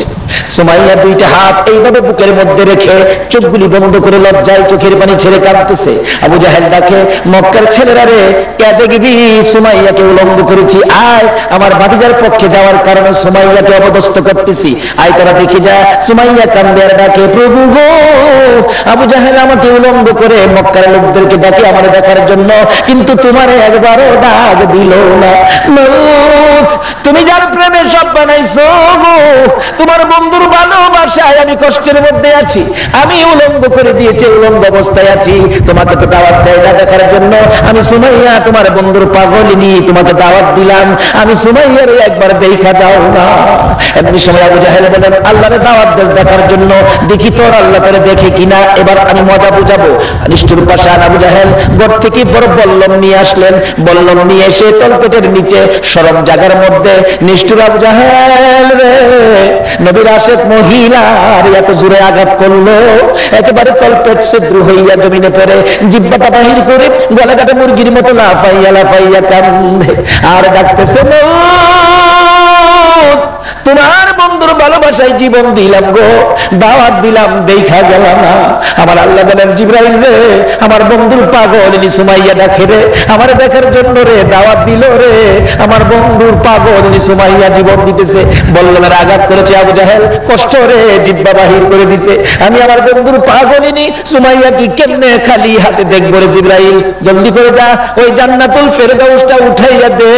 সুমাইয়া দুইটা হাত এইভাবে বুকের মধ্যে রেখে চোখগুলি বন্ধ করে লজ্জায় চোখের পানি ছেড়ে কাঁদতেছে। আবু জাহেল ডাকে, মক্কার ছেলেরা রে, কে দেখবি সুমাইয়াকে উলঙ্গ করেছি, আয়, আমার ভাতিজার পক্ষে যাওয়ার কারণে সুমাইয়াকে অপদস্থ করতেছি, আয় তোরা দেখে যা। সুমাইয়া কান্দে আর ডাকে, প্রভু গো, আবু জাহেল আমাকে উলঙ্গ করে মক্কার লোকদেরকে ডাকে আমার দেখার জন্য, কিন্তু তোমার একবারও ডাক দিল না। মউত, তুমি যার প্রেমে সব বানাইছো গো, তোমার বন্ধুর ভালোবাসায় আমি কষ্টের মধ্যে আছি, আমি উলঙ্গ করে দিয়েছি, উলঙ্গ অবস্থায় আছি, তোমাকে তো দাওয়াত দেয় না দেখার জন্য। আমি সুমাইয়া তোমার বন্ধুর পাগলিনী, তোমাকে দাওয়াত দিলাম, আমি সুমাইয়ার একবার দেখা যাও না। এমনি সময় আবু জাহেল বলেন, আল্লাহরে দাওয়াত দেশ দেখার জন্য, দেখি তোর আল্লাহ করে দেখে কিনা, এবার আমি মজা বুঝাবো। নিষ্ঠুর পাষাণ আবু জাহেল ঘর থেকে বড় বল্লম নিয়ে আসলেন, বল্লম নিয়ে এসে তলপেটের নিচে সরম জায়গার মধ্যে নিষ্ঠুর আবু জাহেল রে নবীর আশেক মহিলার এত জোরে আঘাত করলো, একেবারে তলপেট ছিদ্র হইয়া জমিনে পড়ে জিহ্বাটা বাহির করে গলা কাটা মুরগির মতো লাফাইয়া লাফাইয়া কান্দে আর ডাকতেছে, তোমার বন্ধুর ভালোবাসায় জীবন দিলাম গো, দাওয়াত দিলাম, দেখা গেল না। আমার আল্লাহ বলেন, জিবরাইল রে, আমার বন্ধুর পাগলিনী সুমাইয়া ডাকে রে, আমার দেখার জন্য রে দাওয়াত দিল রে, আমার বন্ধুর পাগলিনী সুমাইয়া জীবন দিতেছে। বল্লমের আঘাত করেছে আবু জাহেল, কষ্ট রে জিহ্বা বাহির করে দিছে। আমি আমার বন্ধুর পাগলিনী সুমাইয়া কি কেমনে খালি হাতে দেখবো রে জিবরাইল, জলদি করে যা, ওই জান্নাতুল ফেরদাউসটা উঠাইয়া দে,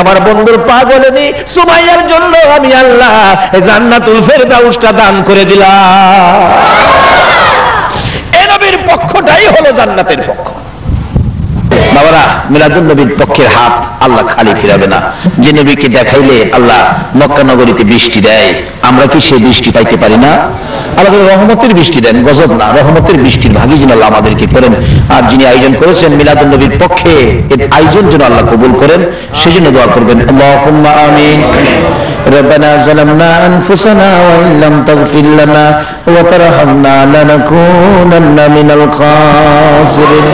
আমার বন্ধুর পাগলিনী সুমাইয়ার জন্য আমি আল্লাহ জান্নাতুল ফেরদাউসটা দান করে দিলাম। এই নবীর পক্ষটাই হলো জান্নাতের পক্ষ। বাবারা, মিলাদুন নবীর পক্ষের হাত আল্লাহ খালি ফিরাবে না। যে নবীকে দেখাইলে আল্লাহ মক্কা নগরীতে বৃষ্টি দেয়, আমরা কি সেই বৃষ্টি পাইতে পারি না? আমাদের রহমতের বৃষ্টি দেন, গজব না, রহমতের বৃষ্টির ভাগী যেন আল্লাহ আমাদেরকে করেন। আর যিনি আয়োজন করেছেন মিলাদুন নবীর পক্ষে, এর আয়োজন যেন আল্লাহ কবুল করেন, সেজন্য দোয়া করবেন। আল্লাহুম্মা আমিন। ربنا ظلمنا أنفسنا وإن لم تغفر لنا وترحمنا لنكونن من الخاسرين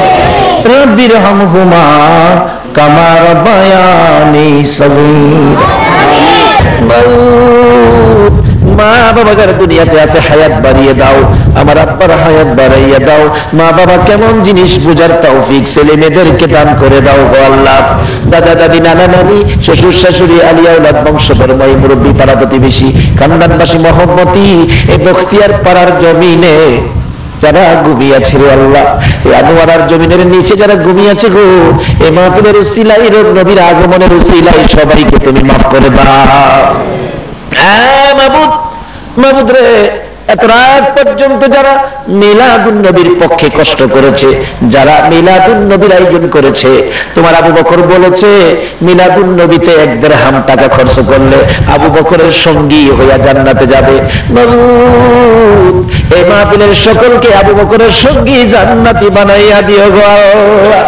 رب ارحمهما كما ربياني صغيرا মা বাবা যারা দুনিয়াতে আছে হায়াত বাড়িয়ে দাও, আমার আব্বার হায়াত বাড়াইয়া দাও। মা বাবা কেমন জিনিস বুঝার তৌফিক ছেলে মেয়েদেরকে দান করে দাও গো আল্লাহ। দাদা দাদি নানা নানি শ্বশুর শাশুড়ি আলিয়া উলাদ বংশধর্মী মুরব্বী পাড়া প্রতিবেশী খানদানবাসী মহব্বতী এই বখতিয়ার পাড়ার জমিনে যারা ঘুমিয়েছে রে আল্লাহ, এই আনোয়ারার জমিনের নিচে যারা ঘুমিয়েছে গো, এই মাহফিলের উসিলাই নবীর আগমনের উসিলাই সবাইকে তুমি মাফ করে দাও। মাবুদ, মাবুদ রে, এত রাত পর্যন্ত যারা মিলাদুন নবীর পক্ষে কষ্ট করেছে, যারা মিলাদুন নবীর আয়োজন করেছে, তোমার আবু বকর বলেছে মিলাদুন নবীতে 1 দিরহাম টাকা খরচ করলে আবু বকরের সঙ্গী হইয়া জান্নাতে যাবে। মাবুদ, এই মাহফিলের সকলকে আবু বকরের সঙ্গী জান্নাতি বানাইয়া দিও গো আল্লাহ।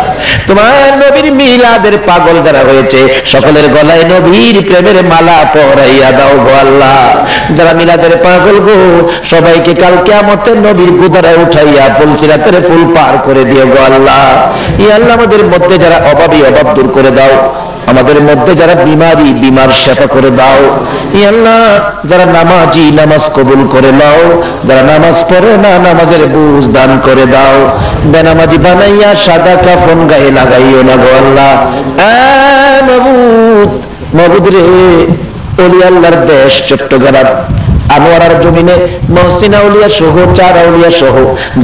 তোমার নবীর মিলাদের পাগল যারা হয়েছে সকলের গলায় নবীর প্রেমের মালা পরাইয়া দাও গো আল্লাহ। যারা মিলাদের পাগল গো, সবাইকে কাল কিয়ামতের নবীর গুদারায় উঠাইয়া ফুলসিরাতের ফুল পার করে দিও গো আল্লাহ। ইয়া আল্লাহ, আমাদের মধ্যে যারা অভাবী অভাব দূর করে দাও, আমাদের মধ্যে যারা বিমারি বিমার সেবা করে দাও। ইয়া আল্লাহ, যারা নামাজি নামাজ কবুল করে নাও, যারা নামাজ পড়ে না নামাজের বুঝ দান করে দাও। বেনামাজি বানাইয়া সাদা কাফন গায়ে লাগাইও না গো আল্লাহ। মাবুদ, মাবুদ রে, ওলি আল্লাহর দেশ চট্টগ্রাম আনোয়ারার জমিনে মহসিন আউলিয়া সহ 4 আউলিয়া সহ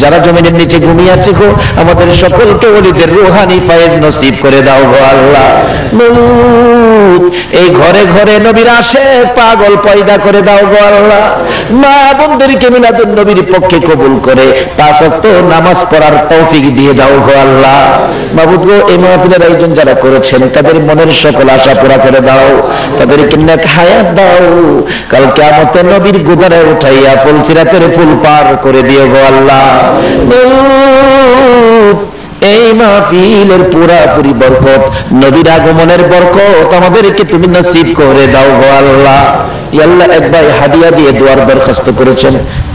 যারা জমিনের নিচে ঘুমিয়ে আছে গো, আমাদের সকলকে ওলিদের রূহানি ফায়েজ নসিব করে দাও গো আল্লাহ। এই ঘরে ঘরে নবীর আসে পাগল পয়দা করে দাও গো আল্লাহ। মা বোনদেরকে মিলাদুন নবীর পক্ষে কবুল করে 5 ওয়াক্ত নামাজ পড়ার তৌফিক দিয়ে দাও গো আল্লাহ। মাবুদ গো, এই মাহফিলের আয়োজন যারা করেছেন তাদের মনের সকল আশা পুরা করে দাও, তাদেরকে নেক হায়াত দাও, কাল কিয়ামতে নবীর গুদারে উঠাইয়া ফুলসিরাতের ফুল পার করে দিও গো আল্লাহ। এই মাহফিলের পুরাপুরি বরকত, নবীর আগমনের বরকত আমাদেরকে তুমি নসিব করে দাও গো আল্লাহ। ইয়া আল্লাহ, এক ভাই হাদিয়া দিয়ে দোয়ার দরখাস্ত করেছেন,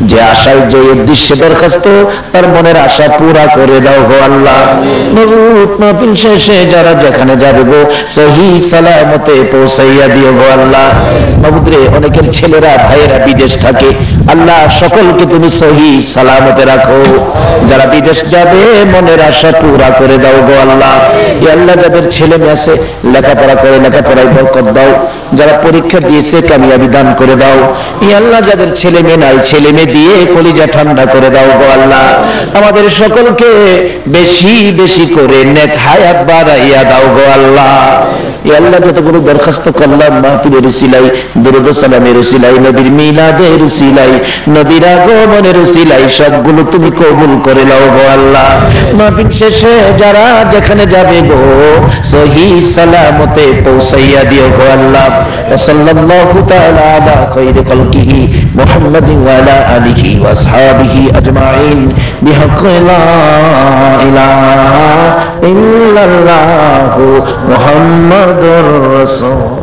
যে আশায় যে উদ্দেশ্যে দরখাস্ত, তার মনের আশা পুরা করে দাও গো আল্লাহ। মাহফিল শেষে যারা যেখানে যাবে গো, সহি সালামতে পৌঁছাইয়া দিও গো আল্লাহ। মাবুদ রে, অনেকের ছেলেরা ভাইয়েরা বিদেশ থাকে, আল্লাহ সকলকে তুমি সহি সালামতে রাখো। যারা বিদেশ যাবে মনের আশা পুরা করে দাও গো আল্লাহ। ইয়া আল্লাহ, যাদের ছেলে মেয়ে আছে লেখাপড়া করে লেখাপড়ায় বরকত দাও, যারা পরীক্ষা দিয়েছে কামিয়াবি দান করে দাও। ইয়া আল্লাহ, যাদের ছেলে মেয়ে নাই ছেলে মেয়ে দিয়ে কলিজা ঠান্ডা করে দাও গো আল্লাহ। আমাদের সকলকে বেশি বেশি করে নেক হায়াত বাড়াইয়া দাও গো আল্লাহ। ইয়া আল্লাহ, যতগুলো দরখাস্ত করলাম মাহফিলের উসিলাই, দুরূদ ও সালামের উসিলাই, নবীর মিলাদের উসিলাই, নবীর আগমনের উসিলাই, সবগুলো তুমি কবুল করে নাও গো আল্লাহ। মাহফিল শেষে যারা যেখানে যাবে গো, সহি সালামতে পৌঁছাইয়া দিও গো আল্লাহ। সাল্লাল্লাহু তাআলা আলা খায়রি খালকিহি মুহাম্মাদিন ওয়া আলা আলিহি ওয়া আসহাবিহি আজমাইন বিহাক্কি লা ইলাহা ইল্লাল্লাহু মুহাম্মাদুর রাসূল।